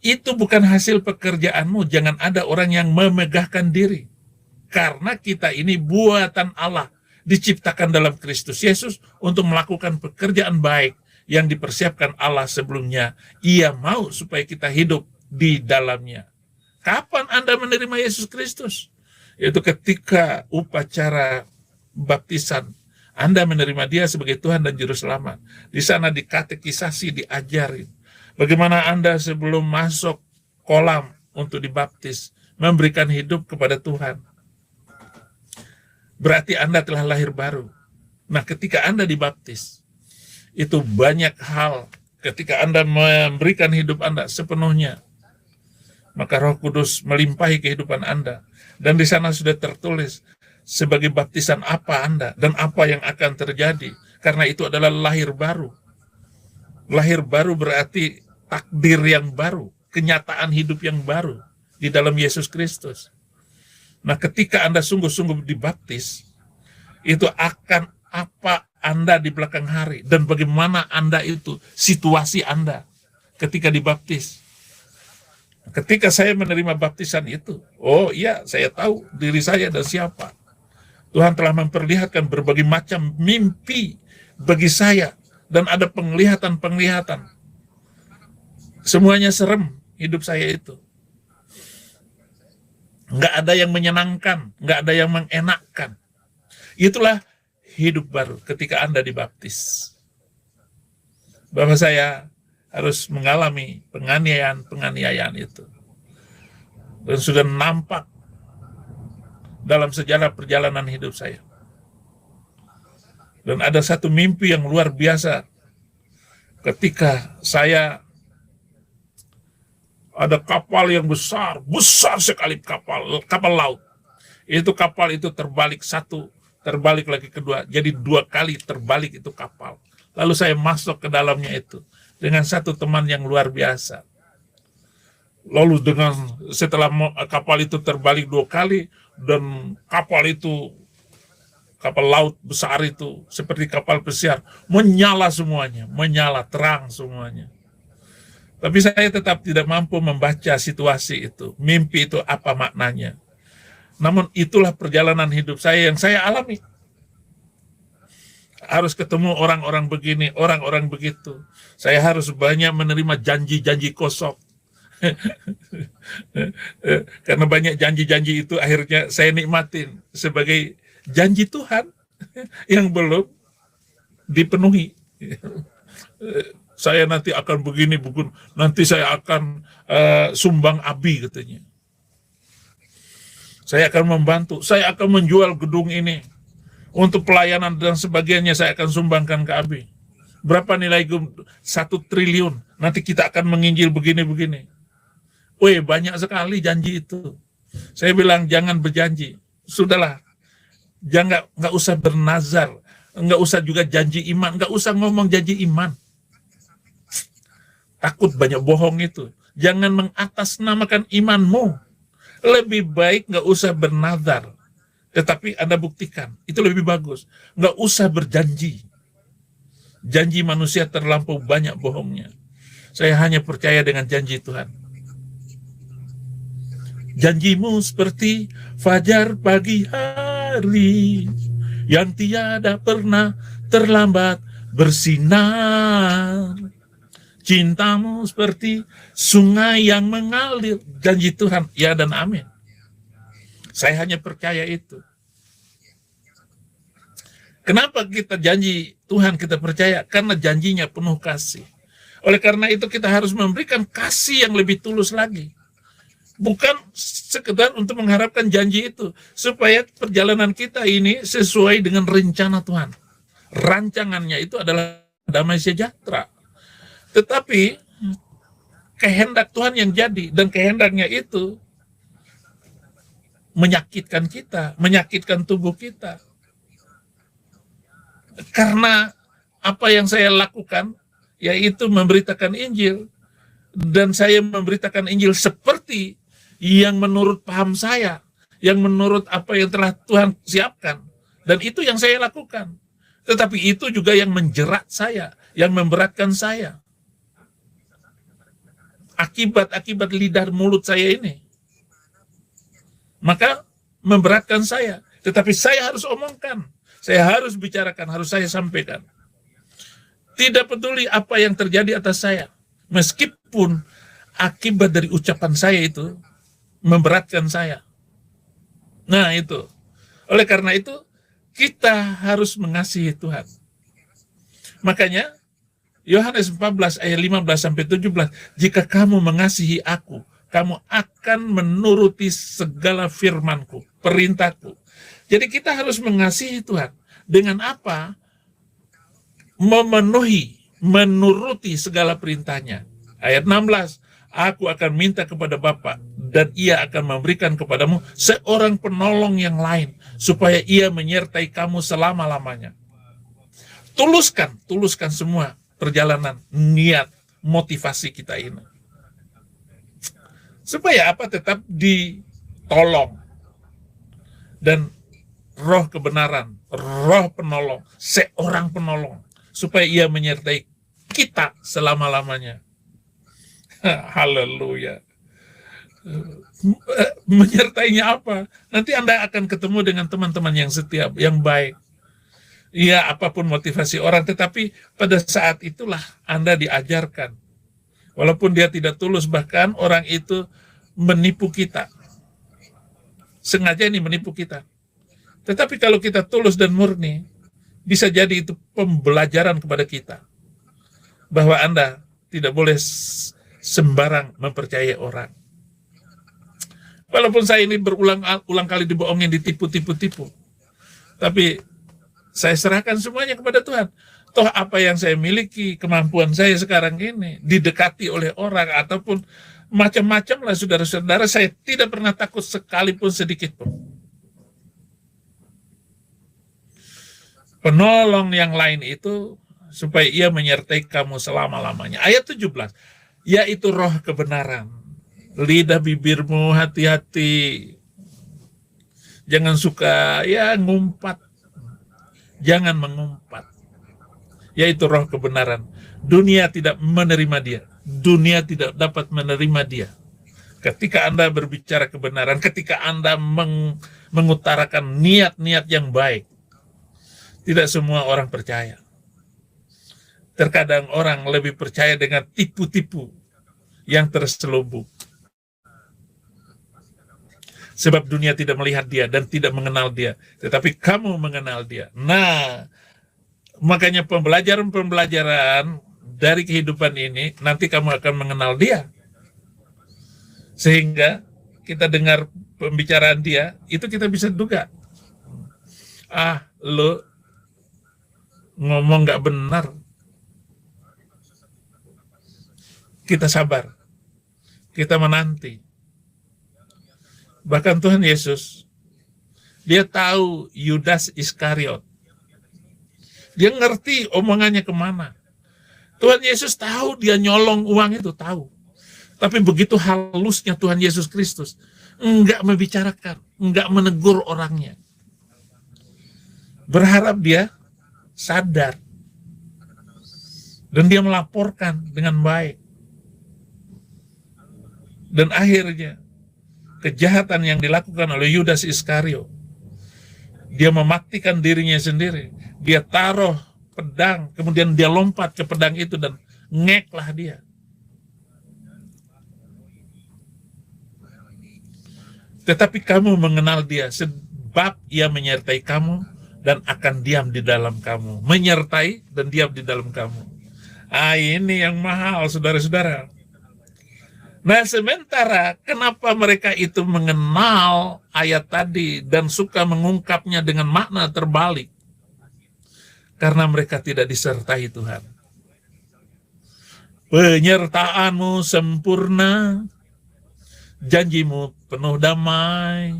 itu bukan hasil pekerjaanmu. Jangan ada orang yang memegahkan diri. Karena kita ini buatan Allah, diciptakan dalam Kristus Yesus untuk melakukan pekerjaan baik yang dipersiapkan Allah sebelumnya. Ia mau supaya kita hidup di dalamnya. Kapan Anda menerima Yesus Kristus? Yaitu ketika upacara baptisan, Anda menerima Dia sebagai Tuhan dan Juru Selamat. Di sana dikatekisasi, diajari bagaimana Anda sebelum masuk kolam untuk dibaptis, memberikan hidup kepada Tuhan. Berarti Anda telah lahir baru. Nah, ketika Anda dibaptis, itu banyak hal. Ketika Anda memberikan hidup Anda sepenuhnya, maka Roh Kudus melimpahi kehidupan Anda. Dan di sana sudah tertulis sebagai baptisan apa Anda dan apa yang akan terjadi. Karena itu adalah lahir baru. Lahir baru berarti takdir yang baru, kenyataan hidup yang baru di dalam Yesus Kristus. Nah, ketika Anda sungguh-sungguh dibaptis, itu akan apa Anda di belakang hari dan bagaimana Anda itu, situasi Anda ketika dibaptis. Ketika saya menerima baptisan itu, oh iya, saya tahu diri saya dan siapa. Tuhan telah memperlihatkan berbagai macam mimpi bagi saya dan ada penglihatan-penglihatan. Semuanya serem hidup saya itu. Nggak ada yang menyenangkan, nggak ada yang mengenakkan. Itulah hidup baru ketika Anda dibaptis. Bahwa saya harus mengalami penganiayaan itu. Dan sudah nampak dalam sejarah perjalanan hidup saya. Dan ada satu mimpi yang luar biasa ketika saya ada kapal yang besar sekali, kapal laut. Itu kapal itu terbalik satu, terbalik lagi kedua, jadi 2 kali terbalik itu kapal. Lalu saya masuk ke dalamnya itu dengan satu teman yang luar biasa. Lalu setelah kapal itu terbalik 2 kali dan kapal laut besar itu seperti kapal pesiar menyala semuanya, menyala terang semuanya. Tapi saya tetap tidak mampu membaca situasi itu, mimpi itu apa maknanya. Namun itulah perjalanan hidup saya yang saya alami. Harus ketemu orang-orang begini, orang-orang begitu. Saya harus banyak menerima janji-janji kosong. Karena banyak janji-janji itu akhirnya saya nikmatin sebagai janji Tuhan yang belum dipenuhi. Saya nanti akan begini, nanti saya akan sumbang abi katanya. Saya akan membantu, saya akan menjual gedung ini untuk pelayanan dan sebagainya, saya akan sumbangkan ke abi. Berapa nilai 1 triliun, nanti kita akan menginjil begini-begini. Wih, banyak sekali janji itu. Saya bilang jangan berjanji, sudahlah. Jangan, nggak usah bernazar, nggak usah juga janji iman, nggak usah ngomong janji iman. Takut banyak bohong itu. Jangan mengatasnamakan imanmu. Lebih baik nggak usah bernazar, tetapi Anda buktikan, itu lebih bagus. Nggak usah berjanji. Janji manusia terlampau banyak bohongnya. Saya hanya percaya dengan janji Tuhan. Janjimu seperti fajar pagi hari yang tiada pernah terlambat bersinar. Cintamu seperti sungai yang mengalir. Janji Tuhan, ya dan amin. Saya hanya percaya itu. Kenapa kita janji Tuhan kita percaya? Karena janjinya penuh kasih. Oleh karena itu kita harus memberikan kasih yang lebih tulus lagi. Bukan sekedar untuk mengharapkan janji itu. Supaya perjalanan kita ini sesuai dengan rencana Tuhan. Rancangannya itu adalah damai sejahtera. Tetapi kehendak Tuhan yang jadi, dan kehendaknya itu menyakitkan kita, menyakitkan tubuh kita. Karena apa yang saya lakukan, yaitu memberitakan Injil, dan saya memberitakan Injil seperti yang menurut paham saya, yang menurut apa yang telah Tuhan siapkan, dan itu yang saya lakukan. Tetapi itu juga yang menjerat saya, yang memberatkan saya. Akibat lidah mulut saya ini. Maka memberatkan saya. Tetapi saya harus omongkan. Saya harus bicarakan, harus saya sampaikan. Tidak peduli apa yang terjadi atas saya. Meskipun akibat dari ucapan saya itu memberatkan saya. Nah itu. Oleh karena itu, kita harus mengasihi Tuhan. Makanya, Yohanes 14 ayat 15-17, jika kamu mengasihi aku, kamu akan menuruti segala firman-Ku, perintah-Ku. Jadi kita harus mengasihi Tuhan. Dengan apa? Menuruti segala perintahnya. Ayat 16, aku akan minta kepada Bapa, dan ia akan memberikan kepadamu seorang penolong yang lain, supaya ia menyertai kamu selama-lamanya. Tuluskan semua perjalanan, niat, motivasi kita ini. Supaya apa? Tetap ditolong. Dan roh kebenaran, roh penolong, seorang penolong. Supaya ia menyertai kita selama-lamanya. Haleluya. Menyertainya apa? Nanti Anda akan ketemu dengan teman-teman yang setia, yang baik. Ya, apapun motivasi orang, tetapi pada saat itulah Anda diajarkan. Walaupun dia tidak tulus, bahkan orang itu menipu kita. Sengaja ini menipu kita. Tetapi kalau kita tulus dan murni, bisa jadi itu pembelajaran kepada kita. Bahwa Anda tidak boleh sembarang mempercayai orang. Walaupun saya ini berulang kali dibohongin, ditipu. Tapi saya serahkan semuanya kepada Tuhan. Toh apa yang saya miliki, kemampuan saya sekarang ini, didekati oleh orang, ataupun Macam-macam lah saudara-saudara, saya tidak pernah takut sekalipun sedikit pun. Penolong yang lain itu supaya ia menyertai kamu selama-lamanya. Ayat 17, yaitu roh kebenaran. Lidah bibirmu hati-hati. Jangan suka ngumpat. Jangan mengumpat. Yaitu roh kebenaran. Dunia tidak menerima dia. Dunia tidak dapat menerima dia. Ketika Anda berbicara kebenaran, ketika Anda mengutarakan niat-niat yang baik, tidak semua orang percaya. Terkadang orang lebih percaya dengan tipu-tipu yang terselubung. Sebab dunia tidak melihat dia dan tidak mengenal dia. Tetapi kamu mengenal dia. Nah, makanya pembelajaran dari kehidupan ini, nanti kamu akan mengenal dia. Sehingga kita dengar pembicaraan dia, itu kita bisa duga. Lo ngomong gak benar. Kita sabar. Kita menanti. Bahkan Tuhan Yesus, dia tahu Yudas Iskariot. Dia ngerti omongannya kemana. Tuhan Yesus tahu dia nyolong uang itu, tahu. Tapi begitu halusnya Tuhan Yesus Kristus, enggak membicarakan, enggak menegur orangnya. Berharap dia sadar. Dan dia melaporkan dengan baik. Dan akhirnya, kejahatan yang dilakukan oleh Yudas Iskariot, dia mematikan dirinya sendiri. Dia taruh pedang, kemudian dia lompat ke pedang itu dan ngeklah dia. Tetapi kamu mengenal dia sebab ia menyertai kamu dan akan diam di dalam kamu. Menyertai dan diam di dalam kamu. Ini yang mahal, saudara-saudara. Nah, sementara kenapa mereka itu mengenal ayat tadi dan suka mengungkapnya dengan makna terbalik? Karena mereka tidak disertai Tuhan. Penyertaanmu sempurna, janjimu penuh damai.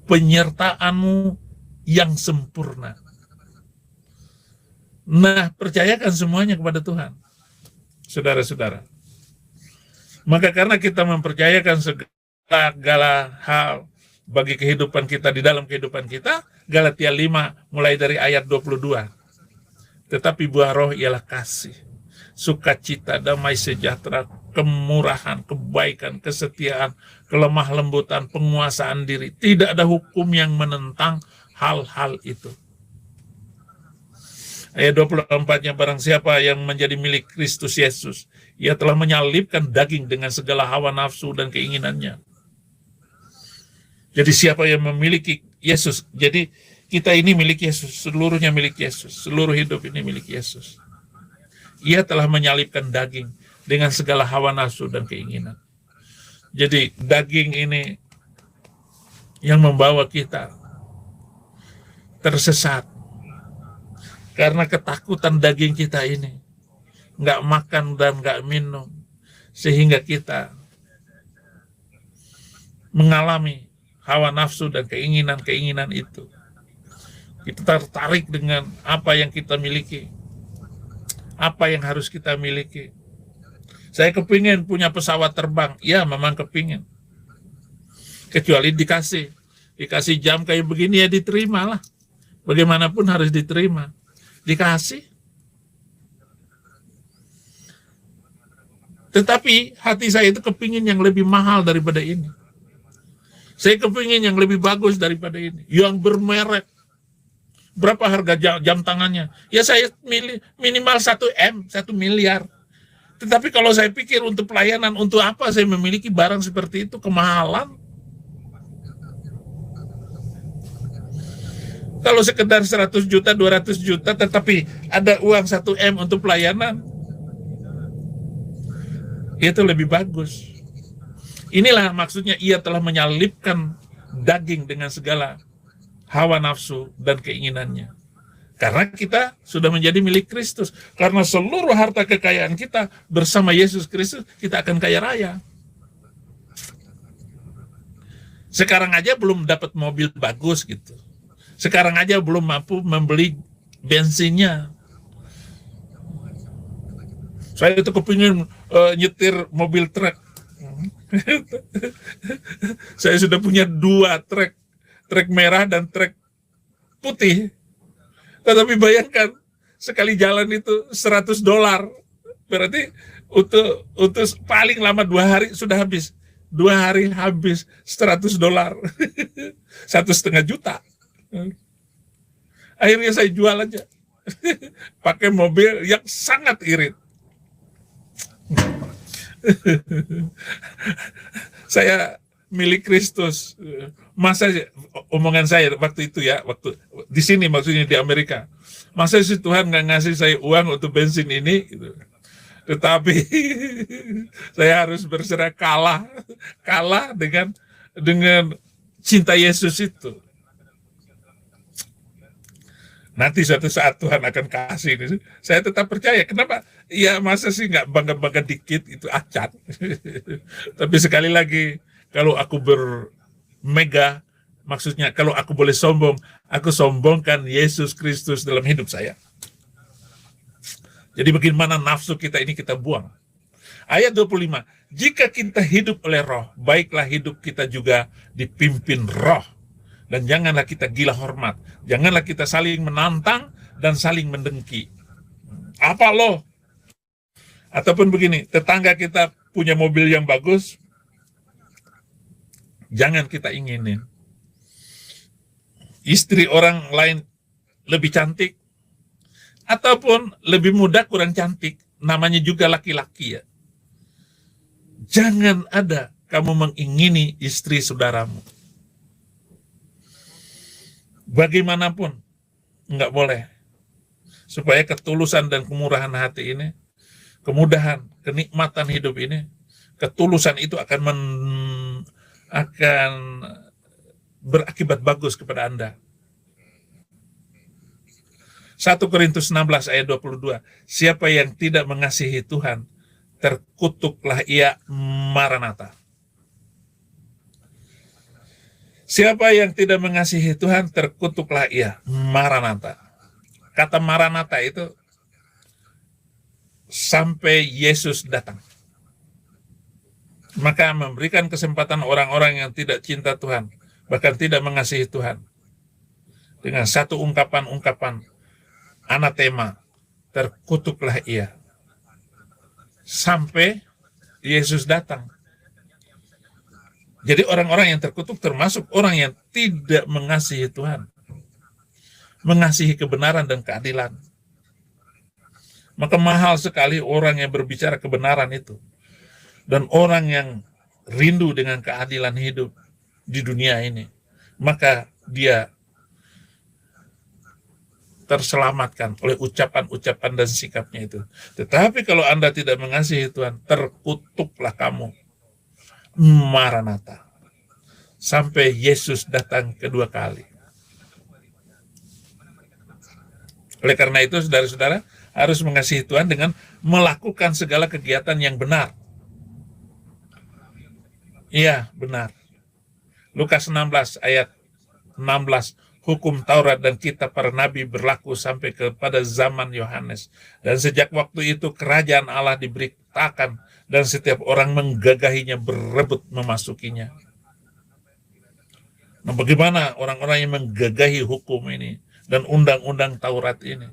Penyertaanmu yang sempurna. Nah, percayakan semuanya kepada Tuhan, saudara-saudara. Maka karena kita mempercayakan segala hal bagi kehidupan kita, di dalam kehidupan kita, Galatia 5 mulai dari ayat 22. Tetapi buah roh ialah kasih, sukacita, damai sejahtera, kemurahan, kebaikan, kesetiaan, kelemah lembutan, penguasaan diri. Tidak ada hukum yang menentang hal-hal itu. Ayat 24-nya, barang siapa yang menjadi milik Kristus Yesus, ia telah menyalibkan daging dengan segala hawa nafsu dan keinginannya. Jadi siapa yang memiliki Yesus, jadi kita ini milik Yesus, seluruhnya milik Yesus, seluruh hidup ini milik Yesus. Ia telah menyalibkan daging dengan segala hawa nafsu dan keinginan. Jadi daging ini yang membawa kita tersesat. Karena ketakutan daging kita ini, nggak makan dan nggak minum, sehingga kita mengalami hawa nafsu dan keinginan-keinginan itu. Kita tertarik dengan apa yang kita miliki, apa yang harus kita miliki. Saya kepingin punya pesawat terbang, ya memang kepingin. Kecuali dikasih jam kayak begini ya diterima lah. Bagaimanapun harus diterima. Dikasih. Tetapi hati saya itu kepingin yang lebih mahal daripada ini. Saya kepingin yang lebih bagus daripada ini. Yang bermerek. Berapa harga jam tangannya? Ya saya minimal 1 M, 1 miliar. Tetapi kalau saya pikir untuk pelayanan, untuk apa saya memiliki barang seperti itu, kemahalan. Kalau sekedar 100 juta, 200 juta, tetapi ada uang 1 M untuk pelayanan, itu lebih bagus. Inilah maksudnya ia telah menyalibkan daging dengan segala hawa nafsu dan keinginannya. Karena kita sudah menjadi milik Kristus. Karena seluruh harta kekayaan kita bersama Yesus Kristus, kita akan kaya raya. Sekarang aja belum dapat mobil bagus gitu. Sekarang aja belum mampu membeli bensinnya. Saya itu kepingin nyetir mobil truk. Saya sudah punya 2 truk. Truk merah dan truk putih. Tetapi bayangkan, sekali jalan itu $100. Berarti untuk paling lama 2 hari sudah habis. 2 hari habis $100. 1,5 juta. Akhirnya saya jual aja. Pakai mobil yang sangat irit. Saya milik Kristus. Masa omongan saya waktu itu ya, waktu di sini maksudnya di Amerika. Masa sih Tuhan nggak ngasih saya uang untuk bensin ini? Gitu. Tetapi saya harus berserah kalah dengan cinta Yesus itu. Nanti suatu saat Tuhan akan kasih ini. Saya tetap percaya. Kenapa? Ya masa sih nggak bangga-bangga dikit itu acat. Tapi sekali lagi, kalau aku bermega, maksudnya kalau aku boleh sombong, aku sombongkan Yesus Kristus dalam hidup saya. Jadi bagaimana nafsu kita ini kita buang. Ayat 25, jika kita hidup oleh roh, baiklah hidup kita juga dipimpin roh. Dan janganlah kita gila hormat. Janganlah kita saling menantang dan saling mendengki. Apa lo? Ataupun begini, tetangga kita punya mobil yang bagus, jangan kita inginin. Istri orang lain lebih cantik, ataupun lebih muda kurang cantik, namanya juga laki-laki ya. Jangan ada kamu mengingini istri saudaramu. Bagaimanapun, enggak boleh. Supaya ketulusan dan kemurahan hati ini, kemudahan, kenikmatan hidup ini, ketulusan itu akan berakibat bagus kepada Anda. 1 Korintus 16 ayat 22, siapa yang tidak mengasihi Tuhan, terkutuklah ia. Maranatha. Siapa yang tidak mengasihi Tuhan, terkutuklah ia. Maranatha. Kata Maranatha itu sampai Yesus datang. Maka memberikan kesempatan orang-orang yang tidak cinta Tuhan, bahkan tidak mengasihi Tuhan, dengan satu ungkapan anatema, terkutuklah ia. Sampai Yesus datang. Jadi orang-orang yang terkutuk termasuk orang yang tidak mengasihi Tuhan, mengasihi kebenaran dan keadilan. Maka mahal sekali orang yang berbicara kebenaran itu. Dan orang yang rindu dengan keadilan hidup di dunia ini. Maka dia terselamatkan oleh ucapan-ucapan dan sikapnya itu. Tetapi kalau Anda tidak mengasihi Tuhan, terkutuklah kamu. Maranatha. Sampai Yesus datang kedua kali. Oleh karena itu, saudara-saudara, harus mengasihi Tuhan dengan melakukan segala kegiatan yang benar. Iya, benar. Lukas 16 ayat 16, hukum Taurat dan kitab para nabi berlaku sampai kepada zaman Yohanes. Dan sejak waktu itu kerajaan Allah diberitakan dan setiap orang menggagahinya, berebut memasukinya. Nah, bagaimana orang-orang yang menggagahi hukum ini dan undang-undang Taurat ini?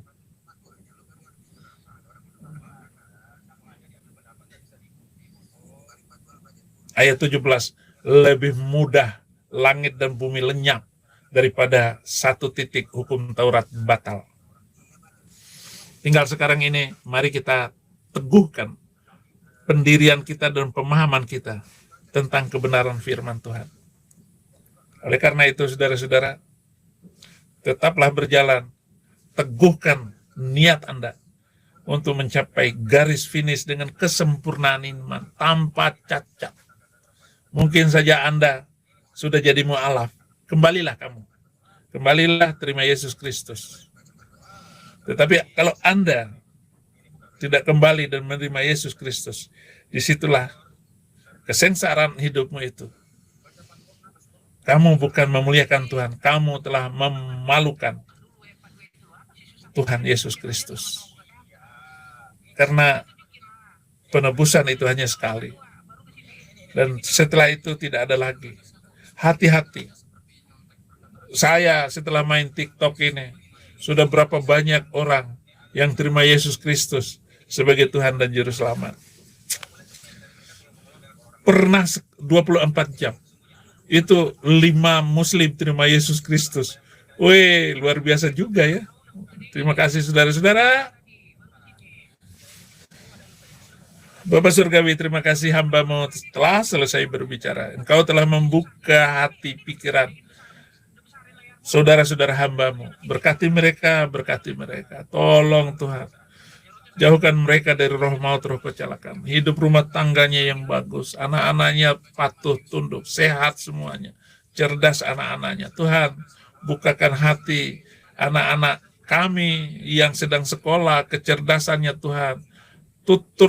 Ayat 17, lebih mudah langit dan bumi lenyap daripada satu titik hukum Taurat batal. Tinggal sekarang ini, mari kita teguhkan pendirian kita dan pemahaman kita tentang kebenaran firman Tuhan. Oleh karena itu, saudara-saudara, tetaplah berjalan, teguhkan niat Anda untuk mencapai garis finish dengan kesempurnaan iman tanpa cacat. Mungkin saja Anda sudah jadi mu'alaf. Kembalilah kamu. Kembalilah terima Yesus Kristus. Tetapi kalau Anda tidak kembali dan menerima Yesus Kristus, disitulah kesengsaraan hidupmu itu. Kamu bukan memuliakan Tuhan, kamu telah memalukan Tuhan Yesus Kristus. Karena penebusan itu hanya sekali. Dan setelah itu tidak ada lagi. Hati-hati. Saya setelah main TikTok ini, sudah berapa banyak orang yang terima Yesus Kristus sebagai Tuhan dan Juru Selamat. Pernah 24 jam. Itu 5 Muslim terima Yesus Kristus. Wih, luar biasa juga ya. Terima kasih saudara-saudara. Bapak Surgawi, terima kasih hamba-Mu telah selesai berbicara. Engkau telah membuka hati pikiran saudara-saudara hamba-Mu. Berkati mereka, berkati mereka. Tolong Tuhan. Jauhkan mereka dari roh maut, roh kecelakaan. Hidup rumah tangganya yang bagus. Anak-anaknya patuh, tunduk, sehat semuanya. Cerdas anak-anaknya. Tuhan, bukakan hati anak-anak kami yang sedang sekolah, kecerdasannya Tuhan. Tutur